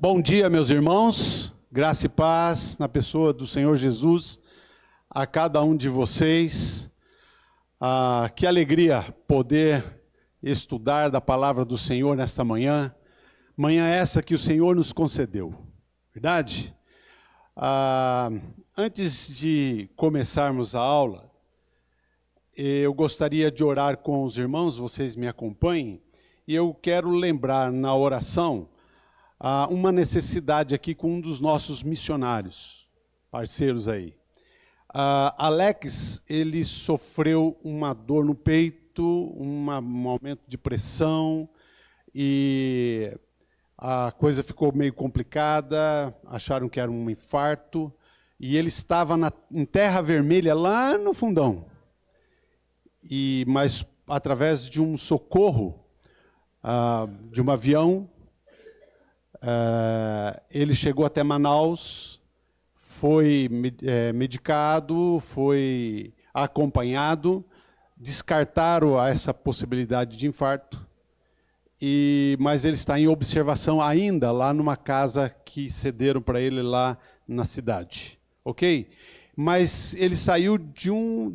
Bom dia, meus irmãos, graça e paz na pessoa do Senhor Jesus, a cada um de vocês. Que alegria poder estudar da palavra do Senhor nesta manhã, manhã essa que o Senhor nos concedeu, verdade? Antes de começarmos a aula, eu gostaria de orar com os irmãos, vocês me acompanhem, e eu quero lembrar na oração uma necessidade aqui com um dos nossos missionários, parceiros aí. Alex, ele sofreu uma dor no peito, um aumento de pressão, e a coisa ficou meio complicada, acharam que era um infarto, e ele estava em terra vermelha, lá no fundão. Mas através de um socorro, de um avião, ele chegou até Manaus, foi medicado, foi acompanhado, descartaram essa possibilidade de infarto, mas ele está em observação ainda lá numa casa que cederam para ele lá na cidade, ok? Mas ele saiu de um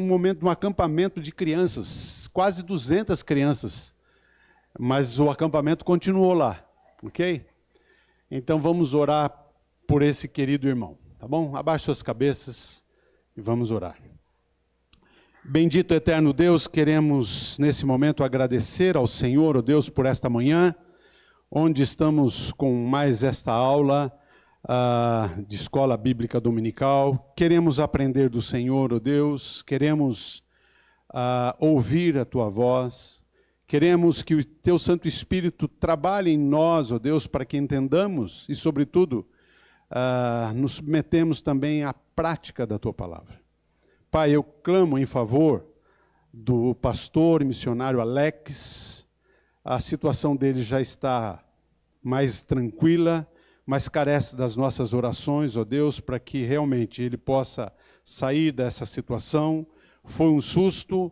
momento, de um acampamento de crianças, quase 200 crianças, mas o acampamento continuou lá, ok? Então vamos orar por esse querido irmão, tá bom? Abaixe suas cabeças e vamos orar. Bendito eterno Deus, queremos nesse momento agradecer ao Senhor, ó Deus, por esta manhã, onde estamos com mais esta aula de escola bíblica dominical. Queremos aprender do Senhor, ó Deus, queremos ouvir a Tua voz, queremos que o Teu Santo Espírito trabalhe em nós, ó Deus, para que entendamos e, sobretudo, nos submetemos também à prática da Tua palavra. Pai, eu clamo em favor do pastor e missionário Alex. A situação dele já está mais tranquila, mas carece das nossas orações, ó Deus, para que realmente ele possa sair dessa situação. Foi um susto,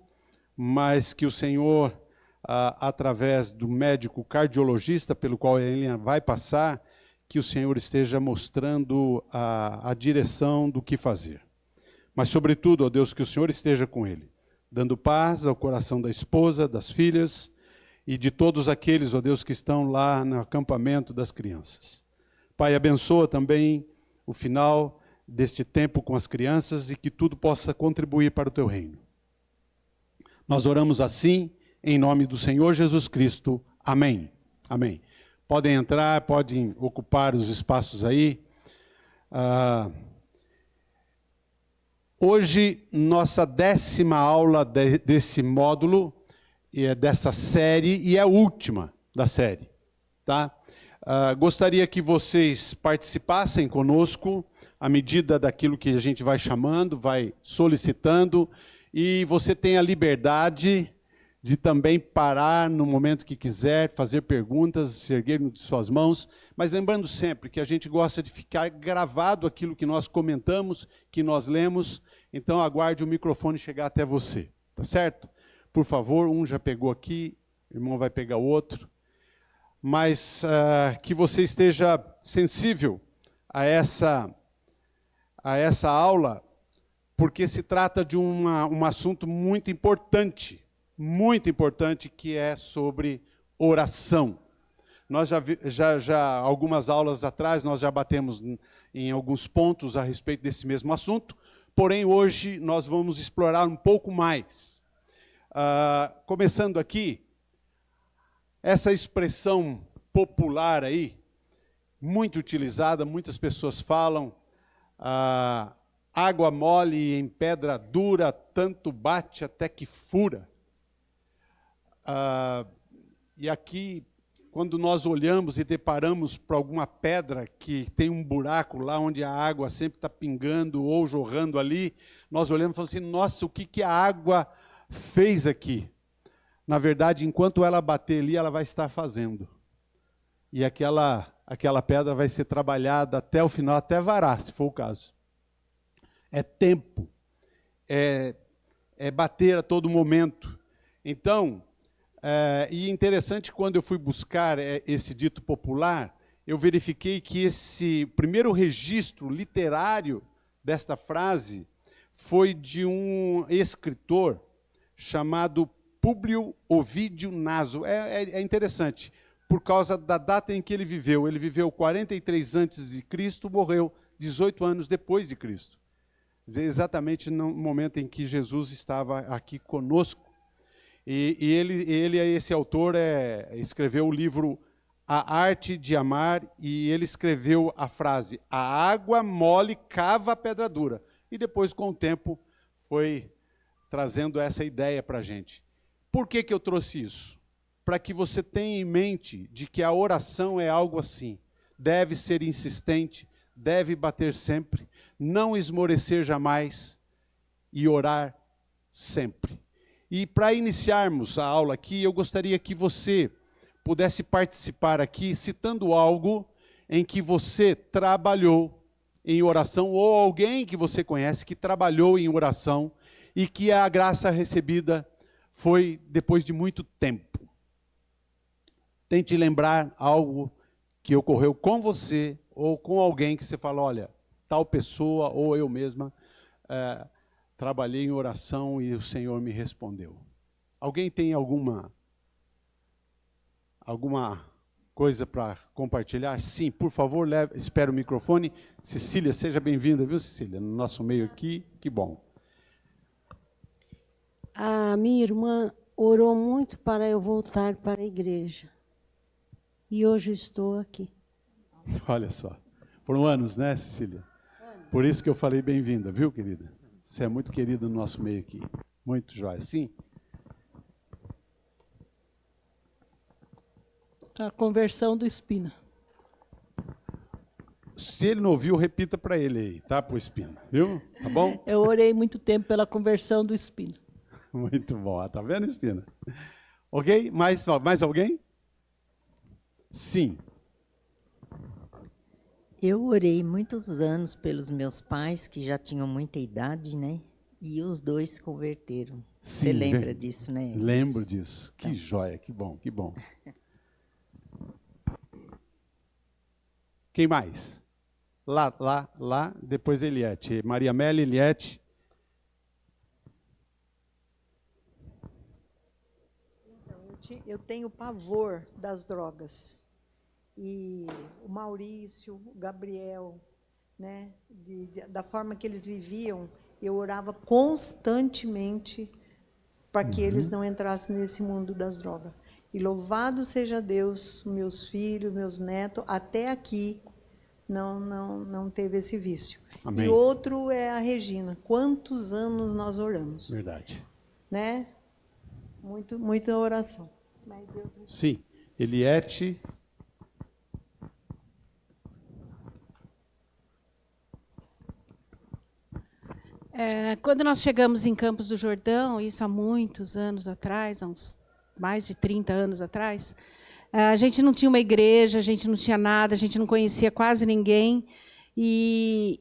mas que o Senhor, através do médico cardiologista pelo qual ele vai passar, que o Senhor esteja mostrando a direção do que fazer. Mas, sobretudo, ó Deus, que o Senhor esteja com ele, dando paz ao coração da esposa, das filhas e de todos aqueles, ó Deus, que estão lá no acampamento das crianças. Pai, abençoa também o final deste tempo com as crianças e que tudo possa contribuir para o Teu reino. Nós oramos assim, em nome do Senhor Jesus Cristo. Amém. Amém. Podem entrar, podem ocupar os espaços aí. Hoje, nossa 10ª aula desse módulo, dessa série, e é a última da série, tá? Gostaria que vocês participassem conosco, à medida daquilo que a gente vai chamando, vai solicitando, e você tem a liberdade de também parar no momento que quiser, fazer perguntas, erguer de suas mãos, mas lembrando sempre que a gente gosta de ficar gravado aquilo que nós comentamos, que nós lemos, então aguarde o microfone chegar até você, tá certo? Por favor, um já pegou aqui, o irmão vai pegar o outro, mas que você esteja sensível a essa aula, porque se trata de um assunto muito importante, que é sobre oração. Nós já algumas aulas atrás, nós já batemos em alguns pontos a respeito desse mesmo assunto, porém hoje nós vamos explorar um pouco mais. Começando aqui, essa expressão popular aí, muito utilizada, muitas pessoas falam, água mole em pedra dura, tanto bate até que fura. E aqui, quando nós olhamos e deparamos para alguma pedra que tem um buraco lá onde a água sempre está pingando ou jorrando ali, nós olhamos e falamos assim, nossa, o que a água fez aqui? Na verdade, enquanto ela bater ali, ela vai estar fazendo. E aquela pedra vai ser trabalhada até o final, até varar, se for o caso. É tempo, é bater a todo momento. Então, e interessante, quando eu fui buscar esse dito popular, eu verifiquei que esse primeiro registro literário desta frase foi de um escritor chamado Públio Ovídio Naso. É interessante, por causa da data em que ele viveu. Ele viveu 43 antes de Cristo, morreu 18 anos depois de Cristo. Exatamente no momento em que Jesus estava aqui conosco. E ele esse autor, escreveu o livro A Arte de Amar, e ele escreveu a frase: a água mole cava a pedra dura. E depois, com o tempo, foi trazendo essa ideia para a gente. Por que eu trouxe isso? Para que você tenha em mente de que a oração é algo assim. Deve ser insistente, deve bater sempre, não esmorecer jamais e orar sempre. E para iniciarmos a aula aqui, eu gostaria que você pudesse participar aqui citando algo em que você trabalhou em oração, ou alguém que você conhece que trabalhou em oração e que a graça recebida foi depois de muito tempo. Tente lembrar algo que ocorreu com você ou com alguém que você fala: olha, tal pessoa ou eu mesma trabalhei em oração e o Senhor me respondeu. Alguém tem alguma coisa para compartilhar? Sim, por favor, espere o microfone. Cecília, seja bem-vinda, viu, Cecília? No nosso meio aqui, que bom. A minha irmã orou muito para eu voltar para a igreja. E hoje estou aqui. Olha só. Foram anos, né, Cecília? Por isso que eu falei bem-vinda, viu, querida? Você é muito querida no nosso meio aqui. Muito jóia. Sim? A conversão do Espina. Se ele não ouviu, repita para ele aí, tá, pro Espina, viu? Tá bom? Eu orei muito tempo pela conversão do Espina. Muito bom. Tá vendo, Espina? Ok? Mais alguém? Sim. Eu orei muitos anos pelos meus pais, que já tinham muita idade, né? E os dois se converteram. Sim, você lembra disso, né? Lembro disso. Que joia, que bom, que bom. Quem mais? Lá, depois Eliette. Maria Amélia, Eliette. Então, eu tenho pavor das drogas. E o Maurício, o Gabriel, né, da forma que eles viviam, eu orava constantemente para que eles não entrassem nesse mundo das drogas. E louvado seja Deus, meus filhos, meus netos, até aqui não teve esse vício. Amém. E outro é a Regina. Quantos anos nós oramos? Verdade. Né? Muita oração. Mas Deus... Sim. Eliette. Quando nós chegamos em Campos do Jordão, isso há muitos anos atrás, há uns mais de 30 anos atrás, a gente não tinha uma igreja, a gente não tinha nada, a gente não conhecia quase ninguém. E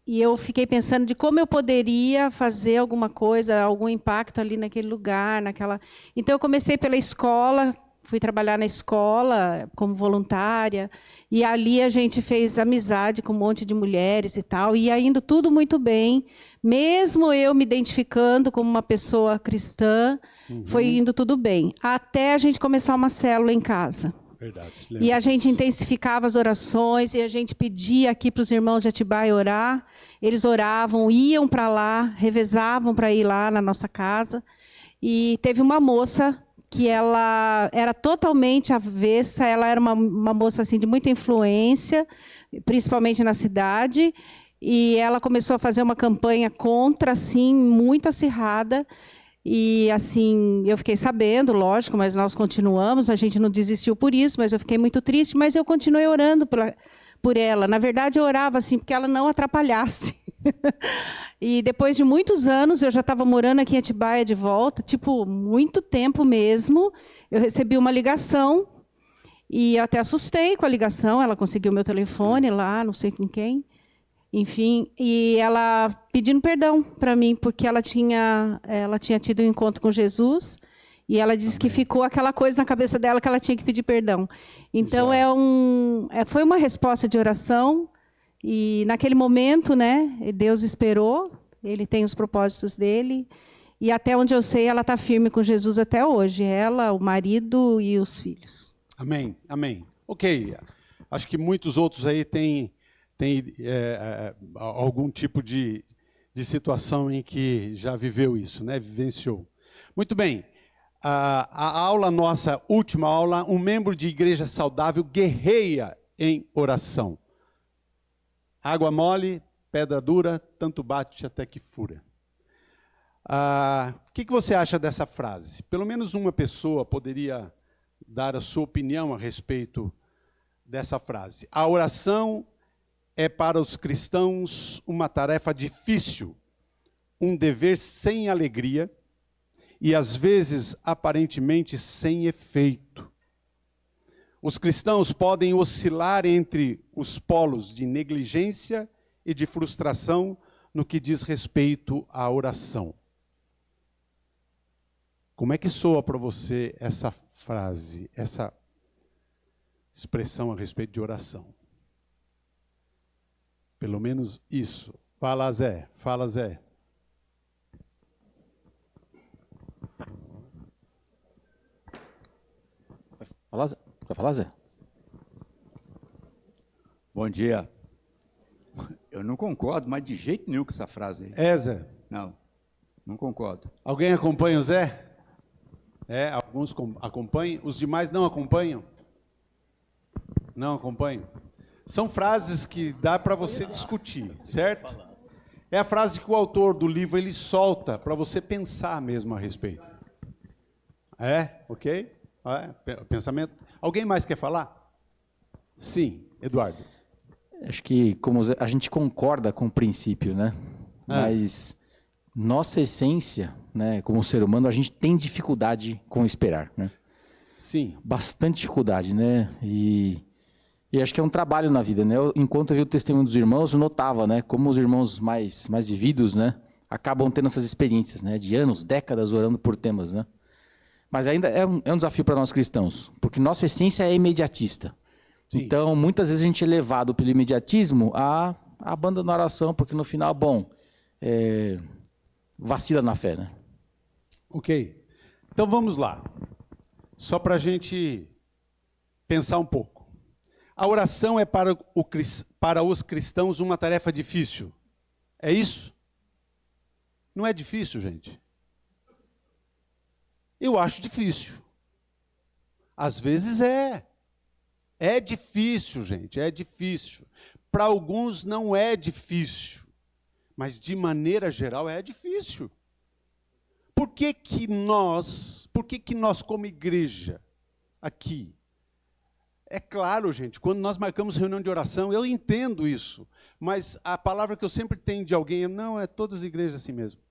eu fiquei pensando de como eu poderia fazer alguma coisa, algum impacto ali naquele lugar, naquela... Então, eu comecei pela escola, fui trabalhar na escola como voluntária, e ali a gente fez amizade com um monte de mulheres e tal, e ia indo tudo muito bem, mesmo eu me identificando como uma pessoa cristã, foi indo tudo bem, até a gente começar uma célula em casa. Verdade. E a gente intensificava as orações, e a gente pedia aqui para os irmãos de Atibaia orar, eles oravam, iam para lá, revezavam para ir lá na nossa casa, e teve uma moça que ela era totalmente avessa, ela era uma moça assim, de muita influência, principalmente na cidade, e ela começou a fazer uma campanha contra, assim, muito acirrada, e assim, eu fiquei sabendo, lógico, mas nós continuamos, a gente não desistiu por isso, mas eu fiquei muito triste, mas eu continuei orando por ela. Na verdade, eu orava assim, porque ela não atrapalhasse. E depois de muitos anos, eu já estava morando aqui em Atibaia de volta, tipo, muito tempo mesmo, eu recebi uma ligação, e até assustei com a ligação, ela conseguiu meu telefone lá, não sei com quem, enfim, e ela pedindo perdão para mim, porque ela tinha tido um encontro com Jesus, E ela disse que ficou aquela coisa na cabeça dela que ela tinha que pedir perdão. Então, foi uma resposta de oração. E, naquele momento, né, Deus esperou. Ele tem os propósitos dele. E, até onde eu sei, ela está firme com Jesus até hoje. Ela, o marido e os filhos. Amém, amém. Ok, acho que muitos outros aí têm algum tipo de situação em que já viveu isso, né? Vivenciou. Muito bem. A aula nossa, última aula, um membro de igreja saudável guerreia em oração. Água mole, pedra dura, tanto bate até que fura. O que você acha dessa frase? Pelo menos uma pessoa poderia dar a sua opinião a respeito dessa frase. A oração é para os cristãos uma tarefa difícil, um dever sem alegria, e às vezes aparentemente sem efeito. Os cristãos podem oscilar entre os polos de negligência e de frustração no que diz respeito à oração. Como é que soa para você essa frase, essa expressão a respeito de oração? Pelo menos isso. Fala, Zé. Fala, Zé. Vai falar, Zé? Bom dia. Eu não concordo, mas de jeito nenhum com essa frase aí. É, Zé? Não concordo. Alguém acompanha o Zé? Alguns acompanham. Os demais não acompanham? Não acompanham? São frases que dá para você discutir, certo? É a frase que o autor do livro ele solta para você pensar mesmo a respeito. Ok? Pensamento. Alguém mais quer falar? Sim, Eduardo. Acho que como a gente concorda com o princípio, né? Mas nossa essência, né, como ser humano, a gente tem dificuldade com esperar, né? Sim. Bastante dificuldade, né? E acho que é um trabalho na vida, né? Enquanto eu vi o testemunho dos irmãos, eu notava, né, como os irmãos mais vividos, né, acabam tendo essas experiências, né, de anos, décadas orando por temas, né? Mas ainda é um desafio para nós cristãos, porque nossa essência é imediatista. Sim. Então, muitas vezes a gente é levado pelo imediatismo a abandonar a oração, porque no final, vacila na fé, né? Ok. Então vamos lá. Só para a gente pensar um pouco. A oração é para os cristãos uma tarefa difícil. É isso? Não é difícil, gente? Eu acho difícil. Às vezes é. É difícil, gente, é difícil. Para alguns não é difícil, mas de maneira geral é difícil. Por que nós como igreja, aqui, é claro, gente, quando nós marcamos reunião de oração, eu entendo isso, mas a palavra que eu sempre tenho de alguém é todas as igrejas assim mesmo.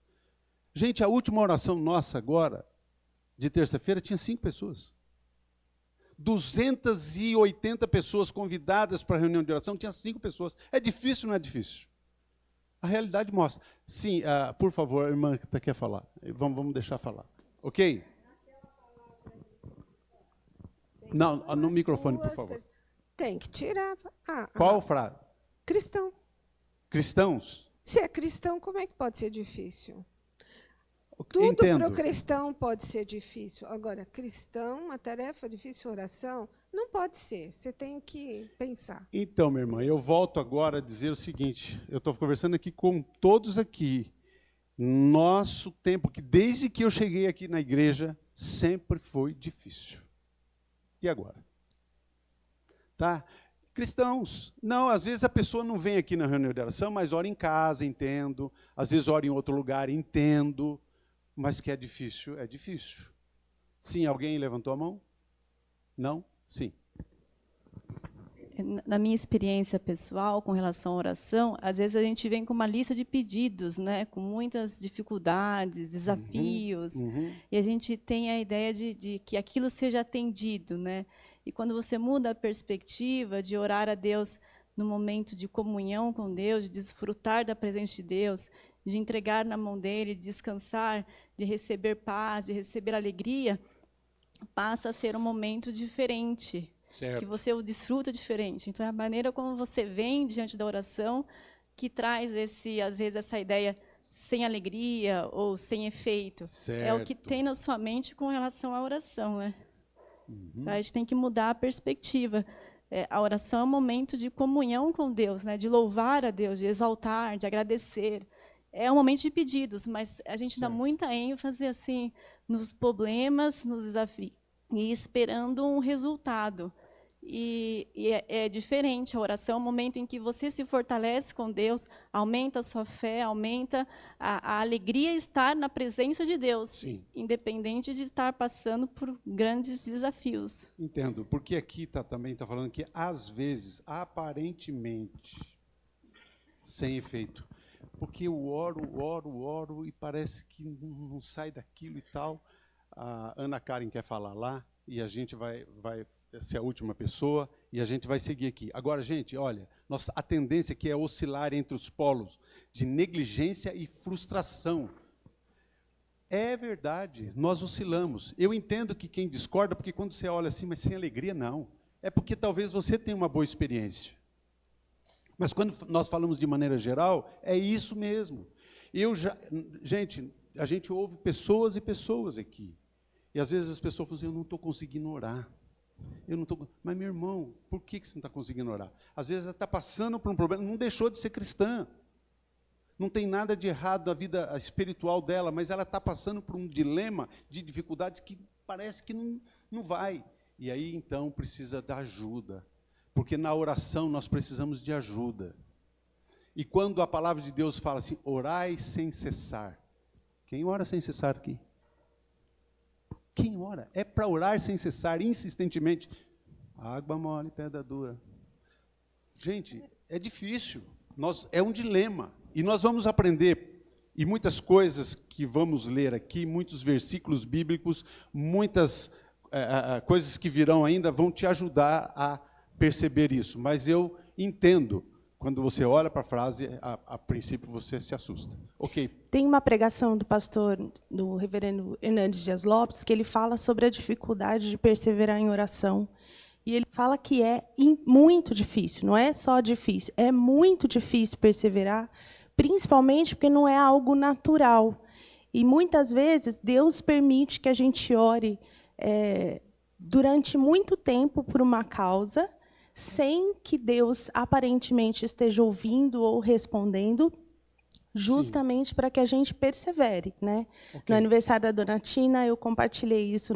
Gente, a última oração nossa agora, de terça-feira, tinha 5 pessoas. 280 pessoas convidadas para a reunião de oração, tinha 5 pessoas. É difícil ou não é difícil? A realidade mostra. Sim, por favor, a irmã que quer falar. Vamos deixar falar. Ok? Não, no microfone, por favor. Tem que tirar. Qual frase? Cristão. Cristãos? Se é cristão, como é que pode ser difícil? Tudo para o cristão pode ser difícil. Agora, cristão, uma tarefa difícil, oração, não pode ser. Você tem que pensar. Então, minha irmã, eu volto agora a dizer o seguinte. Eu estou conversando aqui com todos aqui. Nosso tempo, que desde que eu cheguei aqui na igreja, sempre foi difícil. E agora? Tá? Cristãos, não, às vezes a pessoa não vem aqui na reunião de oração, mas ora em casa, entendo. Às vezes ora em outro lugar, entendo. Mas que é difícil, é difícil. Sim, alguém levantou a mão? Não? Sim. Na minha experiência pessoal com relação à oração, às vezes a gente vem com uma lista de pedidos, né, com muitas dificuldades, desafios, e a gente tem a ideia de que aquilo seja atendido, né? E quando você muda a perspectiva de orar a Deus no momento de comunhão com Deus, de desfrutar da presença de Deus, de entregar na mão dele, de descansar, de receber paz, de receber alegria, passa a ser um momento diferente, Certo. que você o desfruta diferente. Então, é a maneira como você vem diante da oração que traz, às vezes, essa ideia sem alegria ou sem efeito. Certo. É o que tem na sua mente com relação à oração, né? A gente tem que mudar a perspectiva. A oração é um momento de comunhão com Deus, né? De louvar a Deus, de exaltar, de agradecer. É um momento de pedidos, mas a gente dá muita ênfase assim nos problemas, nos desafios, e esperando um resultado. E é diferente. A oração é um momento em que você se fortalece com Deus, aumenta a sua fé, aumenta a alegria de estar na presença de Deus, Sim. independente de estar passando por grandes desafios. Entendo, porque aqui também está falando que, às vezes, aparentemente, sem efeito. Porque eu oro, e parece que não sai daquilo e tal. A Ana Karen quer falar lá, e a gente vai ser a última pessoa, e a gente vai seguir aqui. Agora, gente, olha, a tendência aqui é oscilar entre os polos de negligência e frustração. É verdade, nós oscilamos. Eu entendo que quem discorda, porque quando você olha assim, mas sem alegria, não. É porque talvez você tenha uma boa experiência. Mas quando nós falamos de maneira geral, é isso mesmo. Gente, a gente ouve pessoas e pessoas aqui. E às vezes as pessoas falam assim, eu não estou conseguindo orar. Mas, meu irmão, por que você não está conseguindo orar? Às vezes ela está passando por um problema, não deixou de ser cristã. Não tem nada de errado na vida espiritual dela, mas ela está passando por um dilema de dificuldades que parece que não vai. E aí, então, precisa da ajuda. Porque na oração nós precisamos de ajuda. E quando a palavra de Deus fala assim, orai sem cessar. Quem ora sem cessar aqui? Quem ora? É para orar sem cessar, insistentemente. Água mole, pedra dura. Gente, é difícil. É um dilema. E nós vamos aprender, e muitas coisas que vamos ler aqui, muitos versículos bíblicos, muitas coisas que virão ainda, vão te ajudar a perceber isso. Mas eu entendo, quando você olha para a frase, a princípio você se assusta. Ok. Tem uma pregação do reverendo Hernandes Dias Lopes, que ele fala sobre a dificuldade de perseverar em oração. E ele fala que é muito difícil, não é só difícil, é muito difícil perseverar, principalmente porque não é algo natural. E, muitas vezes, Deus permite que a gente ore durante muito tempo por uma causa, sem que Deus aparentemente esteja ouvindo ou respondendo, justamente para que a gente persevere, né? Okay. No aniversário da dona Tina, eu compartilhei isso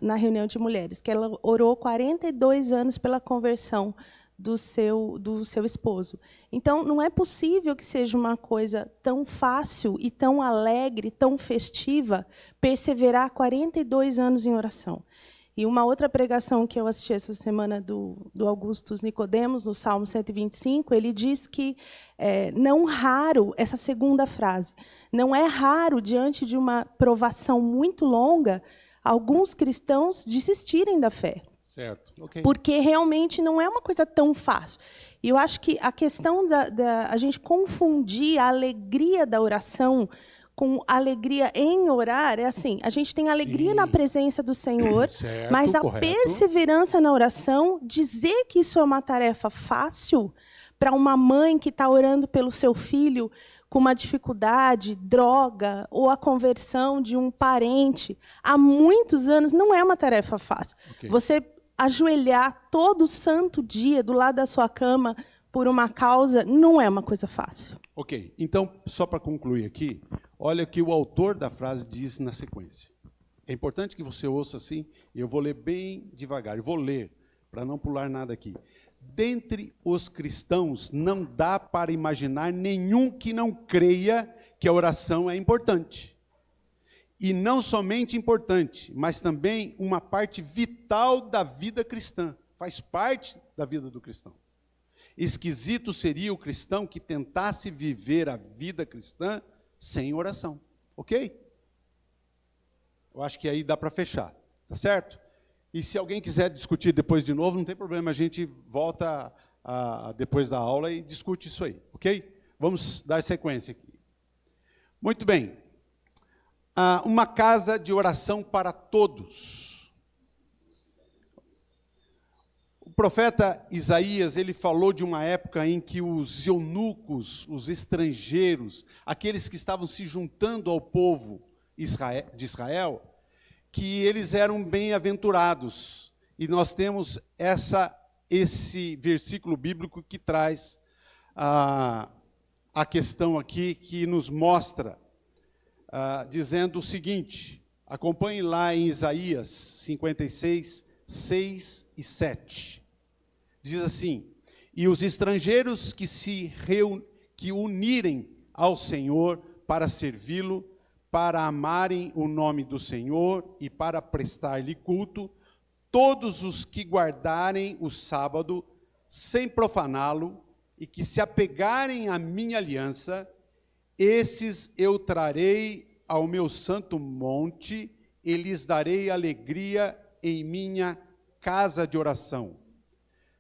na reunião de mulheres, que ela orou 42 anos pela conversão do seu esposo. Então, não é possível que seja uma coisa tão fácil e tão alegre, tão festiva, perseverar 42 anos em oração. E uma outra pregação que eu assisti essa semana do Augustus Nicodemos, no Salmo 125, ele diz que não raro, essa segunda frase, não é raro, diante de uma provação muito longa, alguns cristãos desistirem da fé. Certo. Okay. Porque realmente não é uma coisa tão fácil. E eu acho que a questão a gente confundir a alegria da oração com alegria em orar, é assim, a gente tem alegria na presença do Senhor, certo, mas a perseverança na oração, dizer que isso é uma tarefa fácil para uma mãe que está orando pelo seu filho com uma dificuldade, droga, ou a conversão de um parente, há muitos anos, não é uma tarefa fácil. Okay. Você ajoelhar todo santo dia do lado da sua cama por uma causa, não é uma coisa fácil. Ok, então, só para concluir aqui, olha o que o autor da frase diz na sequência. É importante que você ouça assim, e eu vou ler bem devagar, eu vou ler, para não pular nada aqui. Dentre os cristãos, não dá para imaginar nenhum que não creia que a oração é importante. E não somente importante, mas também uma parte vital da vida cristã. Faz parte da vida do cristão. Esquisito seria o cristão que tentasse viver a vida cristã sem oração. Ok? Eu acho que aí dá para fechar. Tá certo? E se alguém quiser discutir depois de novo, não tem problema, a gente volta depois da aula e discute isso aí. Ok? Vamos dar sequência aqui. Muito bem. Uma casa de oração para todos. O profeta Isaías, ele falou de uma época em que os eunucos, os estrangeiros, aqueles que estavam se juntando ao povo de Israel, que eles eram bem-aventurados. E nós temos esse versículo bíblico que traz a questão aqui, que nos mostra, dizendo o seguinte, acompanhe lá em Isaías 56, 6 e 7. Diz assim: e os estrangeiros que unirem ao Senhor para servi-lo, para amarem o nome do Senhor e para prestar-lhe culto, todos os que guardarem o sábado sem profaná-lo e que se apegarem à minha aliança, esses eu trarei ao meu santo monte e lhes darei alegria em minha casa de oração.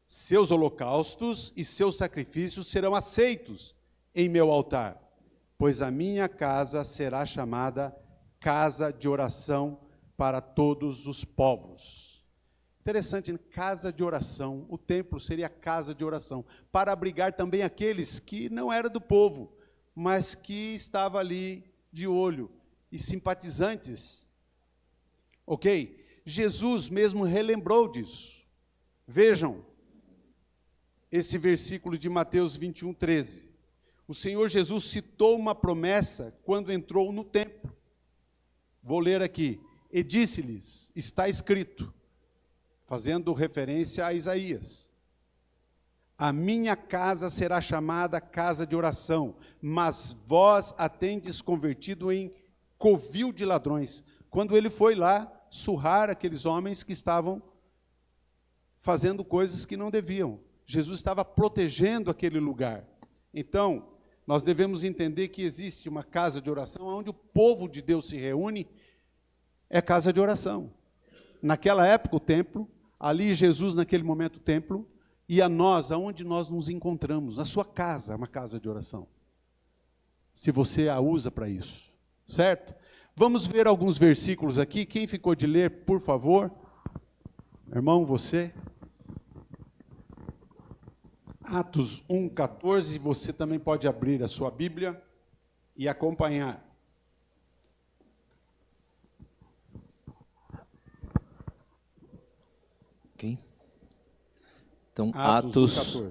Seus holocaustos e seus sacrifícios serão aceitos em meu altar, pois a minha casa será chamada casa de oração para todos os povos. Interessante, né? Casa de oração, o templo seria casa de oração, para abrigar também aqueles que não eram do povo, mas que estavam ali de olho e simpatizantes. Ok? Jesus mesmo relembrou disso. Vejam esse versículo de Mateus 21, 13. O Senhor Jesus citou uma promessa quando entrou no templo. Vou ler aqui. E disse-lhes, está escrito, fazendo referência a Isaías: a minha casa será chamada casa de oração, mas vós a tendes convertido em covil de ladrões. Quando ele foi lá surrar aqueles homens que estavam fazendo coisas que não deviam. Jesus estava protegendo aquele lugar. Então, nós devemos entender que existe uma casa de oração onde o povo de Deus se reúne, é casa de oração. Naquela época, o templo, ali Jesus, naquele momento, o templo, e a nós, aonde nós nos encontramos, na sua casa, é uma casa de oração. Se você a usa para isso, certo? Vamos ver alguns versículos aqui. Quem ficou de ler, por favor? Irmão, você? Atos 1:14, você também pode abrir a sua Bíblia e acompanhar. Ok. Então, Atos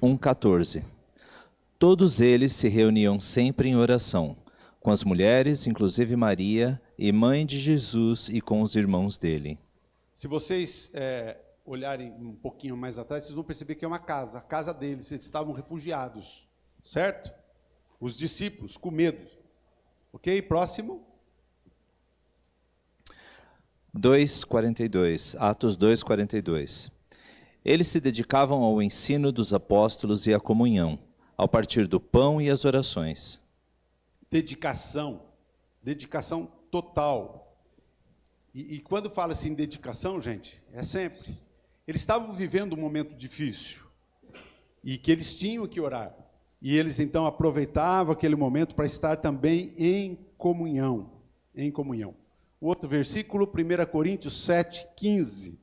1:14. Todos eles se reuniam sempre em oração, com as mulheres, inclusive Maria, e mãe de Jesus, e com os irmãos dele. Se vocês olharem um pouquinho mais atrás, vocês vão perceber que é uma casa, a casa deles, eles estavam refugiados, certo? Os discípulos, com medo. Ok? Próximo. 2:42, Atos 2:42. Eles se dedicavam ao ensino dos apóstolos e à comunhão, ao partir do pão e às orações. Dedicação total. E quando fala assim dedicação, gente, é sempre. Eles estavam vivendo um momento difícil e que eles tinham que orar. E eles então aproveitavam aquele momento para estar também em comunhão. Em comunhão. O outro versículo, 1 Coríntios 7:15.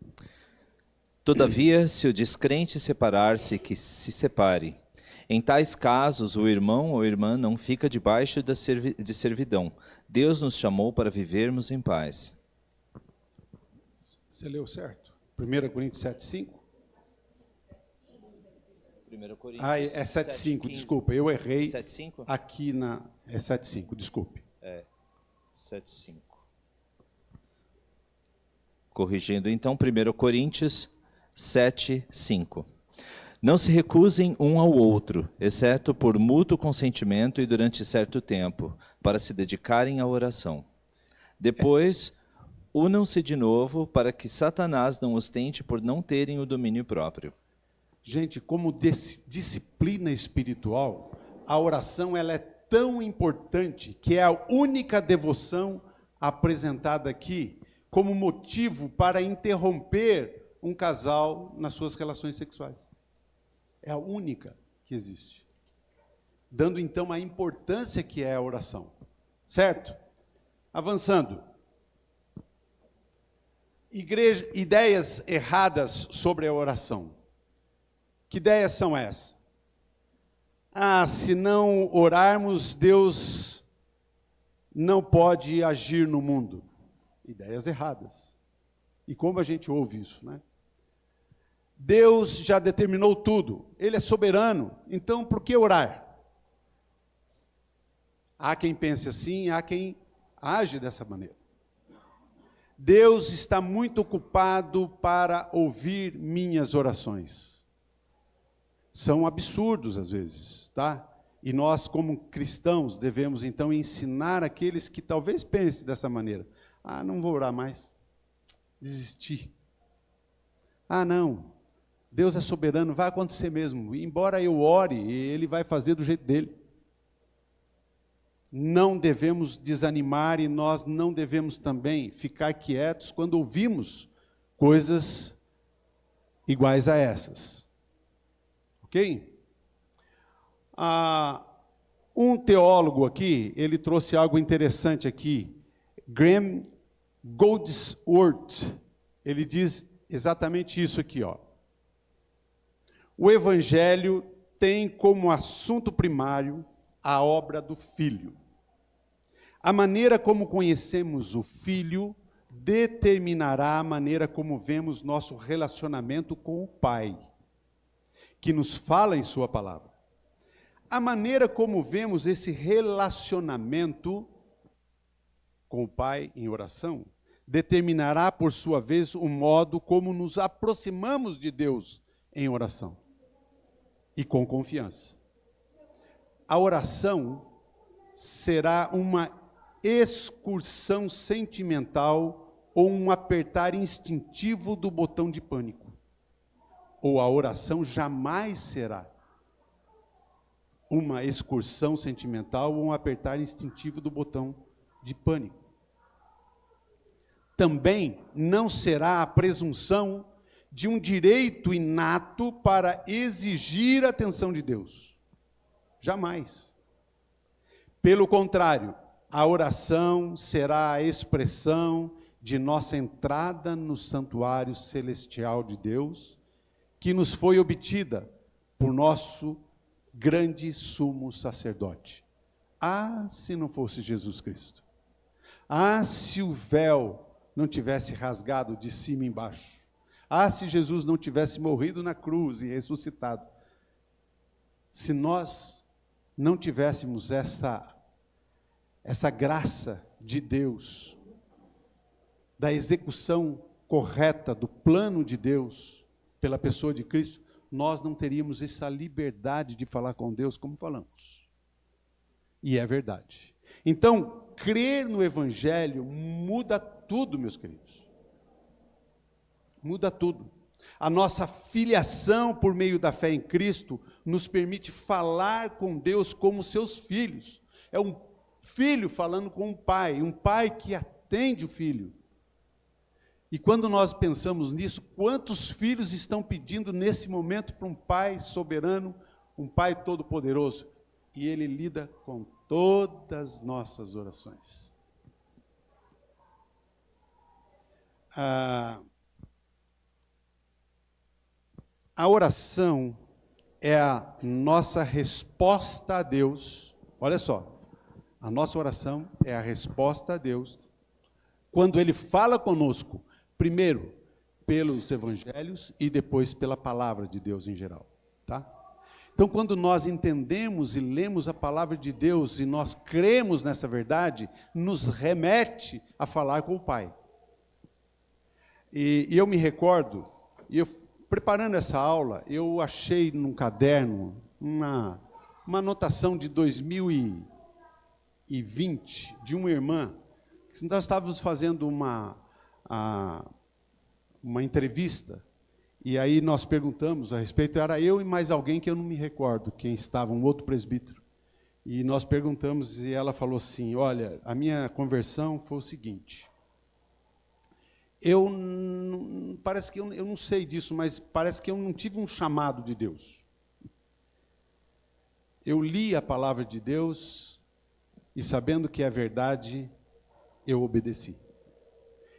Todavia, se o descrente separar-se, que se separe. Em tais casos, o irmão ou irmã não fica debaixo de servidão. Deus nos chamou para vivermos em paz. Você leu certo? 1 Coríntios 7:5? 1 Coríntios é 7:5, desculpa, eu errei. 7:5? Aqui é 7:5, desculpe. 7:5. Corrigindo então, 1 Coríntios 7:5. Não se recusem um ao outro, exceto por mútuo consentimento e durante certo tempo, para se dedicarem à oração. Depois, unam-se de novo, para que Satanás não os tente por não terem o domínio próprio. Gente, como disciplina espiritual, a oração ela é tão importante que é a única devoção apresentada aqui como motivo para interromper um casal nas suas relações sexuais. É a única que existe. dando então a importância que é a oração. Certo? Avançando. Ideias erradas sobre a oração. Que ideias são essas? Se não orarmos, Deus não pode agir no mundo. Ideias erradas. E como a gente ouve isso, né? Deus já determinou tudo. Ele é soberano. Então, por que orar? Há quem pense assim, há quem age dessa maneira. Deus está muito ocupado para ouvir minhas orações. São absurdos às vezes, tá? E nós, como cristãos, devemos então ensinar aqueles que talvez pensem dessa maneira. Não vou orar mais. Desistir. Não. Deus é soberano, vai acontecer mesmo. Embora eu ore, Ele vai fazer do jeito dele. Não devemos desanimar e nós não devemos também ficar quietos quando ouvimos coisas iguais a essas. Ok? Um teólogo aqui, ele trouxe algo interessante aqui. Graham Goldsworth, ele diz exatamente isso aqui, ó. O Evangelho tem como assunto primário a obra do Filho. A maneira como conhecemos o Filho determinará a maneira como vemos nosso relacionamento com o Pai, que nos fala em sua palavra. A maneira como vemos esse relacionamento com o Pai em oração determinará, por sua vez, o modo como nos aproximamos de Deus em oração e com confiança. A oração será uma excursão sentimental ou um apertar instintivo do botão de pânico. Ou a oração jamais será uma excursão sentimental ou um apertar instintivo do botão de pânico. Também não será a presunção de um direito inato para exigir a atenção de Deus. Jamais. Pelo contrário, a oração será a expressão de nossa entrada no santuário celestial de Deus, que nos foi obtida por nosso grande sumo sacerdote. Se não fosse Jesus Cristo. Se o véu não tivesse rasgado de cima embaixo. Se Jesus não tivesse morrido na cruz e ressuscitado. Se nós não tivéssemos essa graça de Deus, da execução correta do plano de Deus, pela pessoa de Cristo, nós não teríamos essa liberdade de falar com Deus como falamos. E é verdade. Então, crer no Evangelho muda tudo, meus queridos. Muda tudo. A nossa filiação por meio da fé em Cristo nos permite falar com Deus como seus filhos. É um filho falando com um pai que atende o filho. E quando nós pensamos nisso, quantos filhos estão pedindo nesse momento para um pai soberano, um pai todo-poderoso? E ele lida com todas as nossas orações. A oração é a nossa resposta a Deus. Olha só, a nossa oração é a resposta a Deus quando Ele fala conosco, primeiro pelos evangelhos e depois pela palavra de Deus em geral, tá? Então, quando nós entendemos e lemos a palavra de Deus e nós cremos nessa verdade, nos remete a falar com o Pai. E eu me recordo, preparando essa aula, eu achei num caderno uma anotação de 2020 de uma irmã. Nós estávamos fazendo uma entrevista, e aí nós perguntamos a respeito, era eu e mais alguém que eu não me recordo quem estava, um outro presbítero. E nós perguntamos e ela falou assim, olha, a minha conversão foi o seguinte, parece que eu não sei disso, mas parece que eu não tive um chamado de Deus. Eu li a palavra de Deus e, sabendo que é verdade, eu obedeci.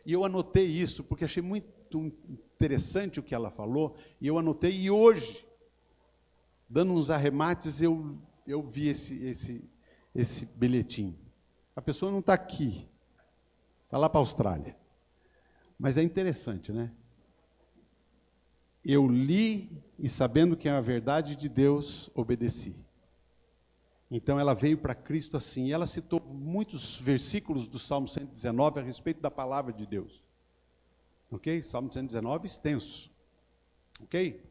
E eu anotei isso porque achei muito interessante o que ela falou, e eu anotei, e hoje, dando uns arremates, eu vi esse bilhetinho. A pessoa não está aqui, está lá para a Austrália. Mas é interessante, né? Eu li e, sabendo que é a verdade de Deus, obedeci. Então ela veio para Cristo assim, e ela citou muitos versículos do Salmo 119 a respeito da palavra de Deus. Ok? Salmo 119, extenso. Ok?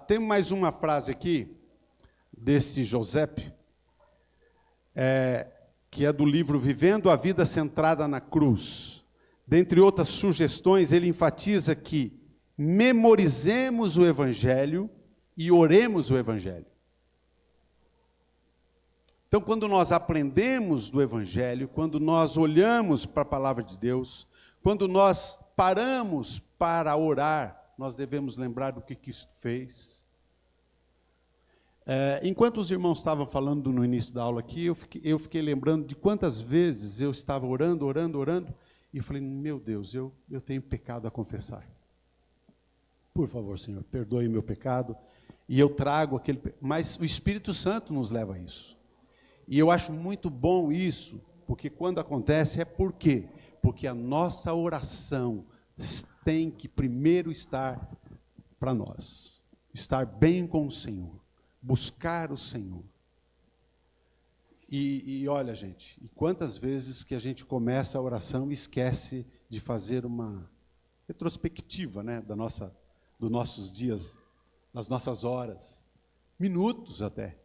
Tem mais uma frase aqui, desse Josepe, que é do livro Vivendo a Vida Centrada na Cruz. Dentre outras sugestões, ele enfatiza que memorizemos o Evangelho e oremos o Evangelho. Então, quando nós aprendemos do Evangelho, quando nós olhamos para a palavra de Deus, quando nós paramos para orar, nós devemos lembrar do que Cristo fez. Enquanto os irmãos estavam falando no início da aula aqui, eu fiquei lembrando de quantas vezes eu estava orando, e falei, meu Deus, eu tenho pecado a confessar. Por favor, Senhor, perdoe o meu pecado, e eu trago aquele... Mas o Espírito Santo nos leva a isso. E eu acho muito bom isso, porque quando acontece por quê? Porque a nossa oração tem que primeiro estar para nós, estar bem com o Senhor, buscar o Senhor. E olha, gente, e quantas vezes que a gente começa a oração e esquece de fazer uma retrospectiva, né, dos nossos dias, das nossas horas, minutos até.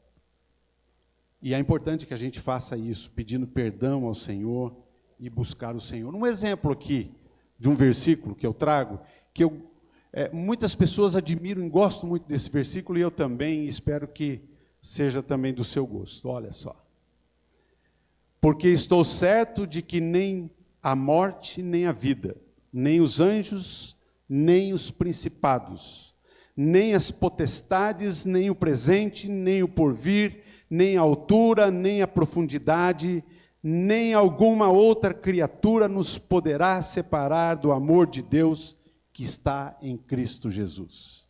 E é importante que a gente faça isso, pedindo perdão ao Senhor e buscar o Senhor. Um exemplo aqui de um versículo que eu trago, que muitas pessoas admiram e gostam muito desse versículo, e eu também, espero que seja também do seu gosto. Olha só. Porque estou certo de que nem a morte, nem a vida, nem os anjos, nem os principados, nem as potestades, nem o presente, nem o porvir, nem a altura, nem a profundidade, nem alguma outra criatura nos poderá separar do amor de Deus que está em Cristo Jesus.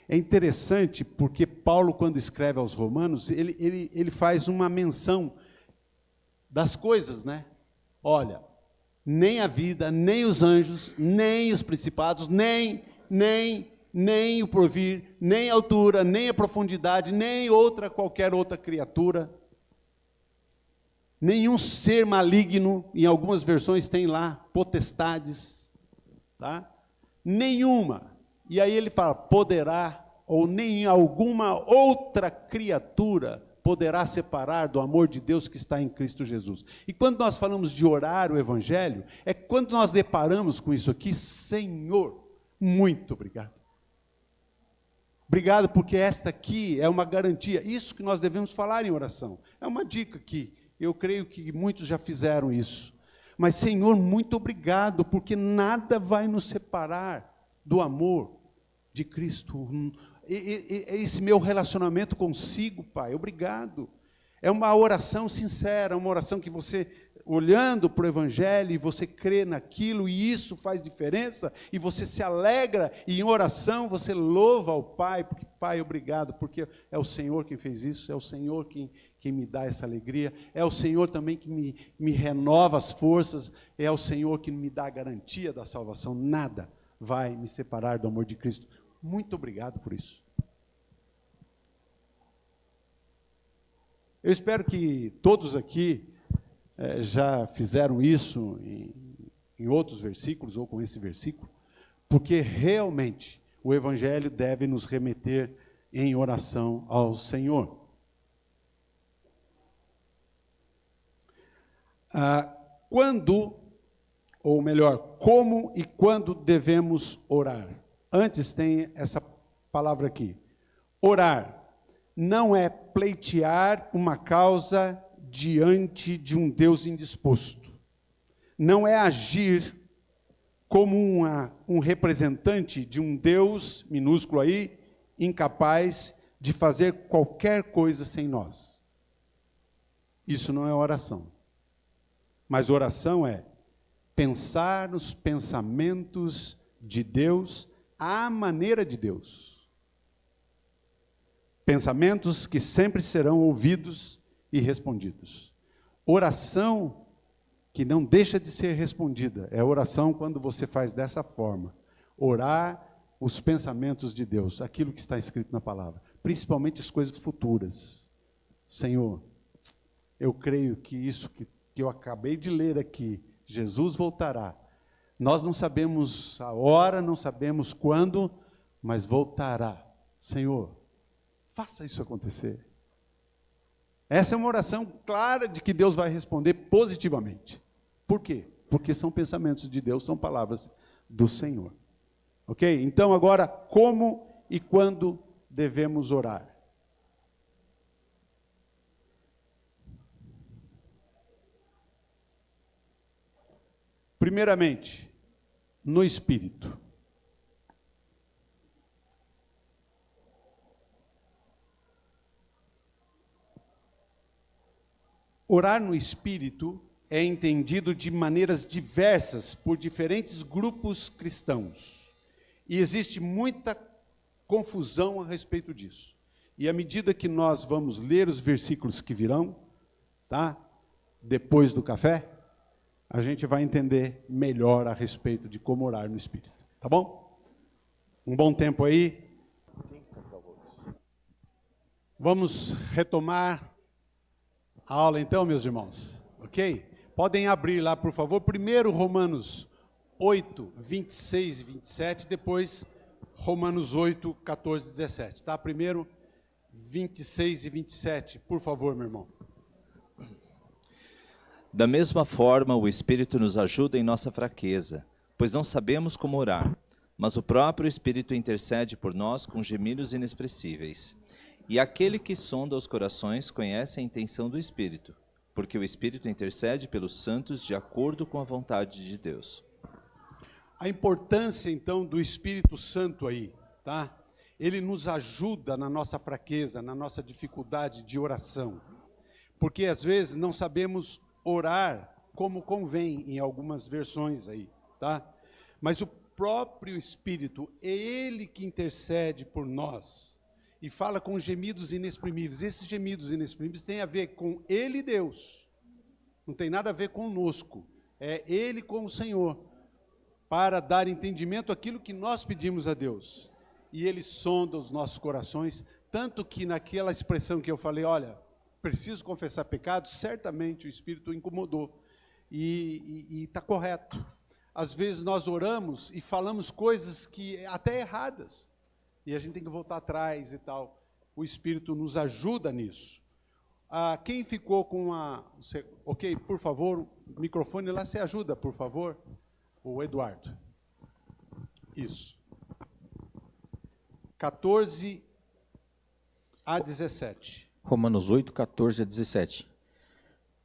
É interessante porque Paulo, quando escreve aos Romanos, ele faz uma menção das coisas, né? Olha, nem a vida, nem os anjos, nem os principados, nem o porvir, nem a altura, nem a profundidade, nem qualquer outra criatura, nenhum ser maligno, em algumas versões tem lá, potestades, tá? Nenhuma. E aí ele fala, poderá, ou nem alguma outra criatura poderá separar do amor de Deus que está em Cristo Jesus. E quando nós falamos de orar o Evangelho, é quando nós deparamos com isso aqui, Senhor, muito obrigado. Obrigado, porque esta aqui é uma garantia. Isso que nós devemos falar em oração. É uma dica aqui. Eu creio que muitos já fizeram isso. Mas, Senhor, muito obrigado, porque nada vai nos separar do amor de Cristo. Esse meu relacionamento consigo, Pai, obrigado. É uma oração sincera, uma oração que você, olhando para o Evangelho, e você crê naquilo, e isso faz diferença, e você se alegra, e em oração você louva ao Pai, porque, Pai, obrigado, porque é o Senhor quem fez isso, é o Senhor quem me dá essa alegria, é o Senhor também que me renova as forças, é o Senhor que me dá a garantia da salvação. Nada vai me separar do amor de Cristo. Muito obrigado por isso. Eu espero que todos aqui já fizeram isso em outros versículos, ou com esse versículo, porque realmente o Evangelho deve nos remeter em oração ao Senhor. Quando, ou melhor, como e quando devemos orar? Antes tem essa palavra aqui. Orar não é pleitear uma causa diante de um Deus indisposto. Não é agir como um representante de um Deus, minúsculo aí, incapaz de fazer qualquer coisa sem nós. Isso não é oração. Mas oração é pensar nos pensamentos de Deus à maneira de Deus. Pensamentos que sempre serão ouvidos e respondidos. Oração que não deixa de ser respondida é oração quando você faz dessa forma. Orar os pensamentos de Deus, aquilo que está escrito na palavra, principalmente as coisas futuras. Senhor, eu creio que isso que eu acabei de ler aqui, Jesus voltará. Nós não sabemos a hora, não sabemos quando, mas voltará. Senhor, faça isso acontecer. Essa é uma oração clara de que Deus vai responder positivamente. Por quê? Porque são pensamentos de Deus, são palavras do Senhor. Ok? Então, agora, como e quando devemos orar? Primeiramente, no Espírito. Orar no Espírito é entendido de maneiras diversas por diferentes grupos cristãos. E existe muita confusão a respeito disso. E à medida que nós vamos ler os versículos que virão, tá? Depois do café, a gente vai entender melhor a respeito de como orar no Espírito. Tá bom? Um bom tempo aí. Vamos retomar a aula então, meus irmãos. Ok? Podem abrir lá, por favor. Primeiro Romanos 8, 26 e 27, depois Romanos 8, 14 e 17. Tá? Primeiro 26 e 27, por favor, meu irmão. Da mesma forma, o Espírito nos ajuda em nossa fraqueza, pois não sabemos como orar, mas o próprio Espírito intercede por nós com gemidos inexpressíveis. E aquele que sonda os corações conhece a intenção do Espírito, porque o Espírito intercede pelos santos de acordo com a vontade de Deus. A importância, então, do Espírito Santo aí, tá? Ele nos ajuda na nossa fraqueza, na nossa dificuldade de oração. Porque, às vezes, não sabemos orar como convém em algumas versões aí, tá? Mas o próprio Espírito, é Ele que intercede por nós e fala com gemidos inexprimíveis. Esses gemidos inexprimíveis têm a ver com Ele e Deus, não tem nada a ver conosco, é Ele com o Senhor, para dar entendimento àquilo que nós pedimos a Deus. E Ele sonda os nossos corações, tanto que naquela expressão que eu falei, olha, preciso confessar pecados, certamente o Espírito incomodou, e está correto. Às vezes nós oramos e falamos coisas que até erradas, e a gente tem que voltar atrás e tal. O Espírito nos ajuda nisso. Quem ficou com a... Ok, por favor, o microfone lá, você ajuda, por favor, o Eduardo. Isso. 14 a 17. Romanos 8, 14 a 17.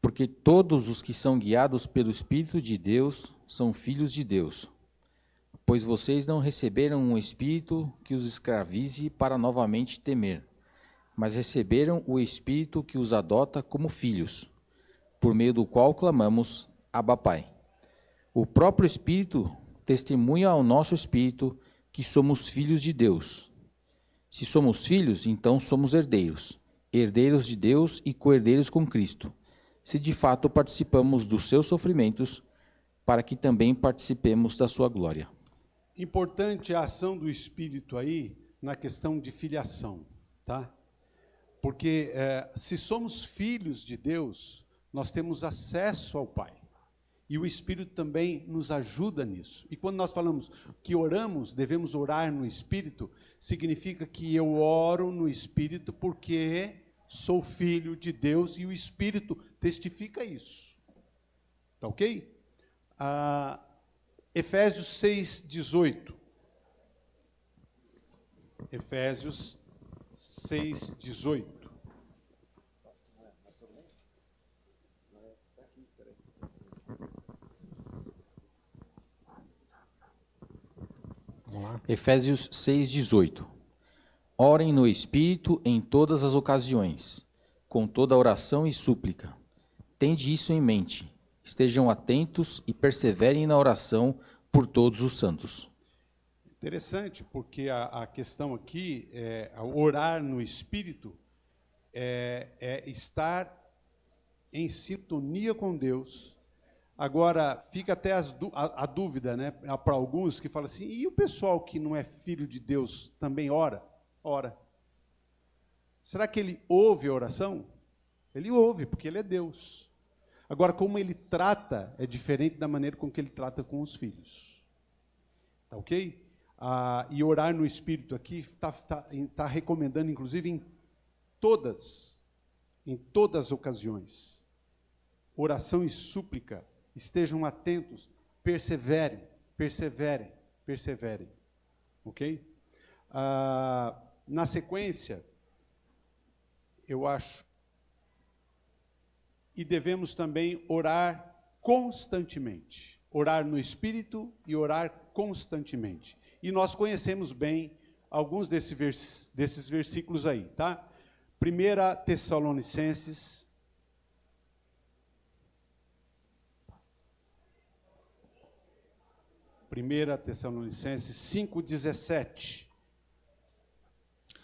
Porque todos os que são guiados pelo Espírito de Deus são filhos de Deus. Pois vocês não receberam um espírito que os escravize para novamente temer, mas receberam o Espírito que os adota como filhos, por meio do qual clamamos, Abba, Pai. O próprio Espírito testemunha ao nosso espírito que somos filhos de Deus. Se somos filhos, então somos herdeiros, herdeiros de Deus e co-herdeiros com Cristo, se de fato participamos dos seus sofrimentos, para que também participemos da sua glória. Importante a ação do Espírito aí na questão de filiação, tá? Porque se somos filhos de Deus, nós temos acesso ao Pai. E o Espírito também nos ajuda nisso. E quando nós falamos que oramos, devemos orar no Espírito, significa que eu oro no Espírito porque sou filho de Deus e o Espírito testifica isso. Tá ok? Efésios 6, 18. Efésios 6, 18. Efésios 6, 18. Orem no Espírito em todas as ocasiões, com toda oração e súplica. Tende isso em mente. Estejam atentos e perseverem na oração por todos os santos. Interessante, porque a questão aqui é orar no Espírito, é estar em sintonia com Deus. Agora, fica até a dúvida, né, para alguns que falam assim, e o pessoal que não é filho de Deus também ora? Ora. Será que ele ouve a oração? Ele ouve, porque ele é Deus. Agora, como ele trata, é diferente da maneira com que ele trata com os filhos. Tá ok? E orar no Espírito aqui está recomendando, inclusive, em todas as ocasiões. Oração e súplica, estejam atentos, perseverem. Ok? Na sequência, eu acho, e devemos também orar constantemente. Orar no Espírito e orar constantemente. E nós conhecemos bem alguns desses versículos aí, tá? 1 Tessalonicenses, Primeira Tessalonicenses 5,17.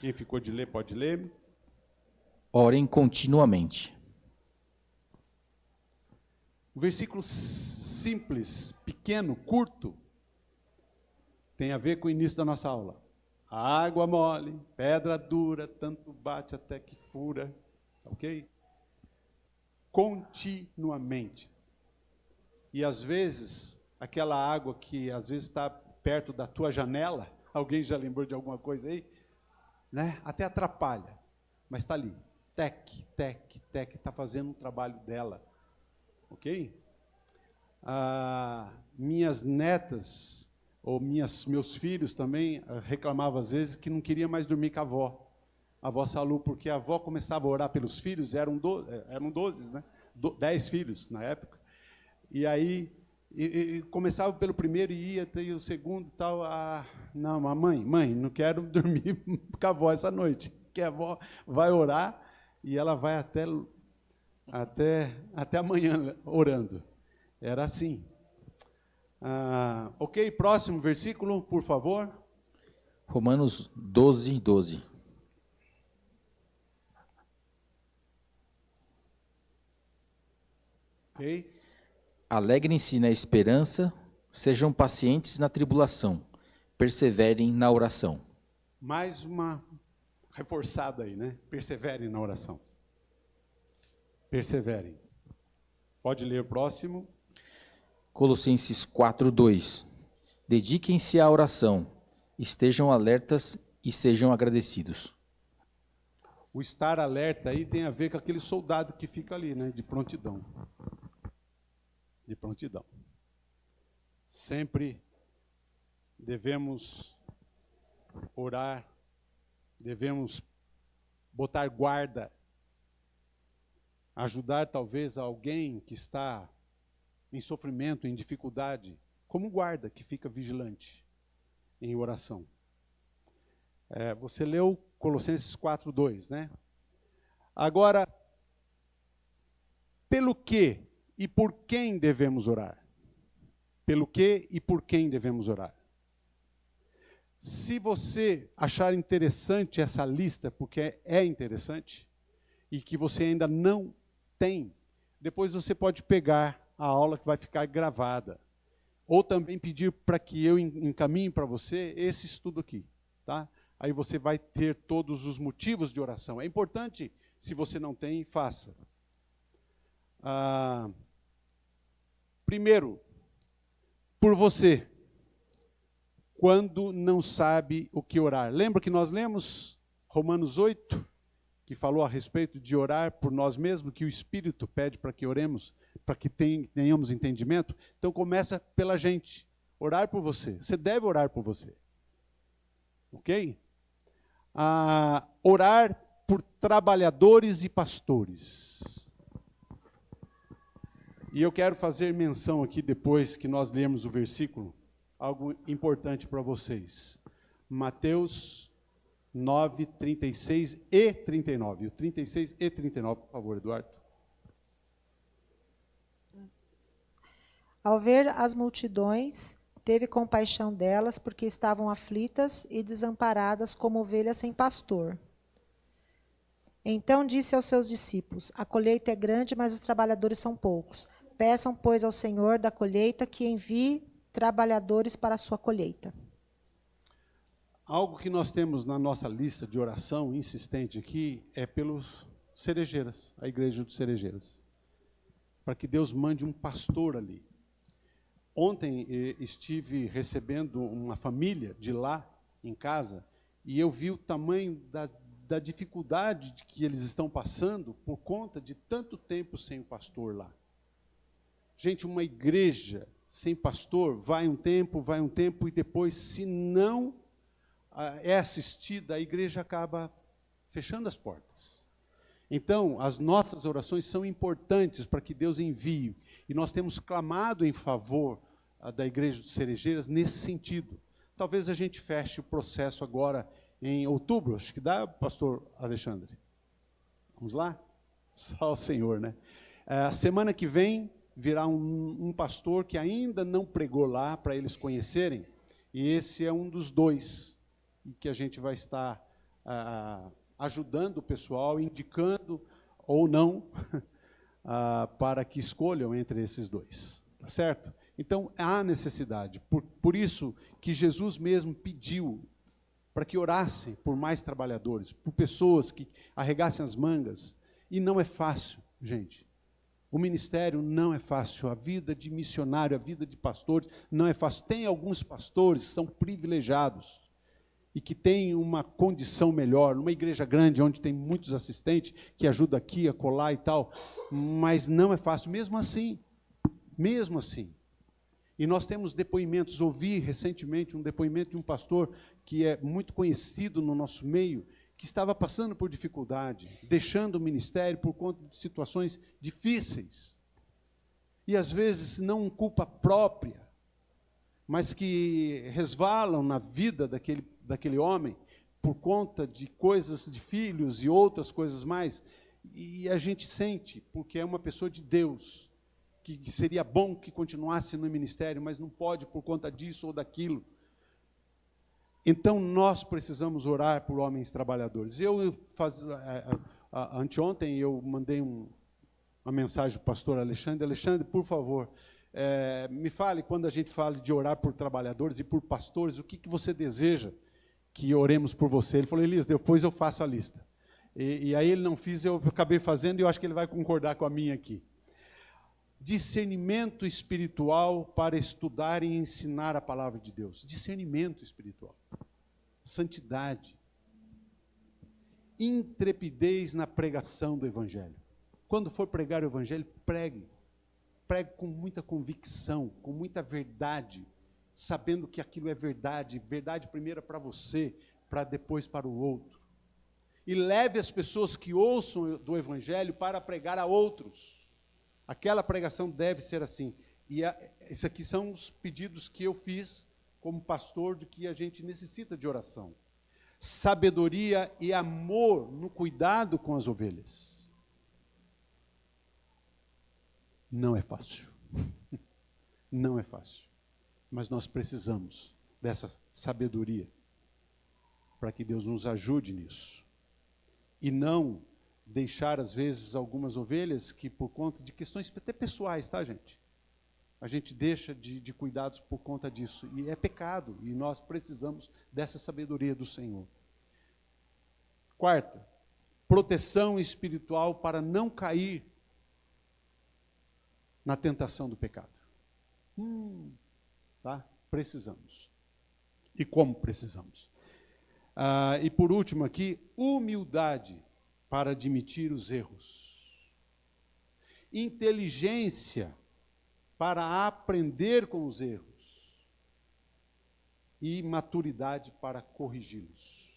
Quem ficou de ler, pode ler. Orem continuamente. Um versículo simples, pequeno, curto, tem a ver com o início da nossa aula. A água mole, pedra dura, tanto bate até que fura. Ok? Continuamente. E às vezes, aquela água que às vezes está perto da tua janela, alguém já lembrou de alguma coisa aí? Né? Até atrapalha, mas está ali. Tec, está fazendo um trabalho dela. Ok? Minhas netas, ou meus filhos também, reclamavam às vezes que não queria mais dormir com a avó Salu, porque a avó começava a orar pelos filhos, eram 12, né? 10 filhos na época, e aí começava pelo primeiro e ia até o segundo e tal. Não, mãe, não quero dormir com a avó essa noite, que a avó vai orar e ela vai até amanhã orando. Era assim. Ok, próximo versículo, por favor. Romanos 12:12. Ok. Alegrem-se na esperança, sejam pacientes na tribulação, perseverem na oração. Mais uma reforçada aí, né? Perseverem na oração. Perseverem. Pode ler o próximo. Colossenses 4:2. Dediquem-se à oração, estejam alertas e sejam agradecidos. O estar alerta aí tem a ver com aquele soldado que fica ali, né? De prontidão. De prontidão. Sempre devemos orar, devemos botar guarda, ajudar talvez alguém que está em sofrimento, em dificuldade, como guarda que fica vigilante em oração. Você leu Colossenses 4:2, né? Agora, pelo que e por quem devemos orar? Pelo que e por quem devemos orar? Se você achar interessante essa lista, porque é interessante, e que você ainda não tem, depois você pode pegar a aula que vai ficar gravada. Ou também pedir para que eu encaminhe para você esse estudo aqui, tá? Aí você vai ter todos os motivos de oração. É importante, se você não tem, faça. Primeiro, por você, quando não sabe o que orar. Lembra que nós lemos Romanos 8, que falou a respeito de orar por nós mesmos, que o Espírito pede para que oremos, para que tenhamos entendimento? Então começa pela gente, orar por você. Você deve orar por você. Ok? Orar por trabalhadores e pastores. E eu quero fazer menção aqui, depois que nós lermos o versículo, algo importante para vocês. Mateus 9, 36 e 39. O 36 e 39, por favor, Eduardo. Ao ver as multidões, teve compaixão delas, porque estavam aflitas e desamparadas como ovelhas sem pastor. Então disse aos seus discípulos: a colheita é grande, mas os trabalhadores são poucos. Peçam, pois, ao Senhor da colheita que envie trabalhadores para a sua colheita. Algo que nós temos na nossa lista de oração insistente aqui é pelos Cerejeiras, a igreja dos Cerejeiras. Para que Deus mande um pastor ali. Ontem estive recebendo uma família de lá, em casa, e eu vi o tamanho da dificuldade que eles estão passando por conta de tanto tempo sem o pastor lá. Gente, uma igreja sem pastor vai um tempo, e depois, se não é assistida, a igreja acaba fechando as portas. Então, as nossas orações são importantes para que Deus envie. E nós temos clamado em favor da Igreja dos Cerejeiras nesse sentido. Talvez a gente feche o processo agora em outubro. Acho que dá, pastor Alexandre? Vamos lá? Só o Senhor, né? A semana que vem virá um pastor que ainda não pregou lá para eles conhecerem. E esse é um dos dois que a gente vai estar ajudando o pessoal, indicando ou não, para que escolham entre esses dois. Tá certo? Então, há necessidade. Por isso que Jesus mesmo pediu para que orassem por mais trabalhadores, por pessoas que arregassem as mangas. E não é fácil, gente. O ministério não é fácil. A vida de missionário, a vida de pastores não é fácil. Tem alguns pastores que são privilegiados e que têm uma condição melhor, numa igreja grande, onde tem muitos assistentes, que ajudam aqui, a colar e tal, mas não é fácil, mesmo assim. E nós temos depoimentos, ouvi recentemente um depoimento de um pastor que é muito conhecido no nosso meio, que estava passando por dificuldade, deixando o ministério por conta de situações difíceis. E às vezes não culpa própria, mas que resvalam na vida daquele homem por conta de coisas, de filhos e outras coisas mais. E a gente sente, porque é uma pessoa de Deus, que seria bom que continuasse no ministério, mas não pode por conta disso ou daquilo. Então, nós precisamos orar por homens trabalhadores. Anteontem, eu mandei uma mensagem para o pastor Alexandre. Alexandre, por favor, me fale, quando a gente fala de orar por trabalhadores e por pastores, o que você deseja que oremos por você? Ele falou: Elias, depois eu faço a lista. E aí ele não fez, eu acabei fazendo, e eu acho que ele vai concordar com a minha aqui. Discernimento espiritual para estudar e ensinar a palavra de Deus. Discernimento espiritual. Santidade. Intrepidez na pregação do Evangelho. Quando for pregar o Evangelho, pregue. Pregue com muita convicção, com muita verdade, sabendo que aquilo é verdade. Verdade primeiro para você, para depois para o outro. E leve as pessoas que ouçam do Evangelho para pregar a outros. Aquela pregação deve ser assim. E esses aqui são os pedidos que eu fiz como pastor, de que a gente necessita de oração. Sabedoria e amor no cuidado com as ovelhas. Não é fácil. Não é fácil. Mas nós precisamos dessa sabedoria para que Deus nos ajude nisso. E não deixar, às vezes, algumas ovelhas que, por conta de questões até pessoais, tá, gente? A gente deixa de cuidados por conta disso. E é pecado, e nós precisamos dessa sabedoria do Senhor. Quarta, proteção espiritual para não cair na tentação do pecado. Tá? Precisamos. E como precisamos? E por último aqui, humildade para admitir os erros. Inteligência para aprender com os erros. E maturidade para corrigi-los.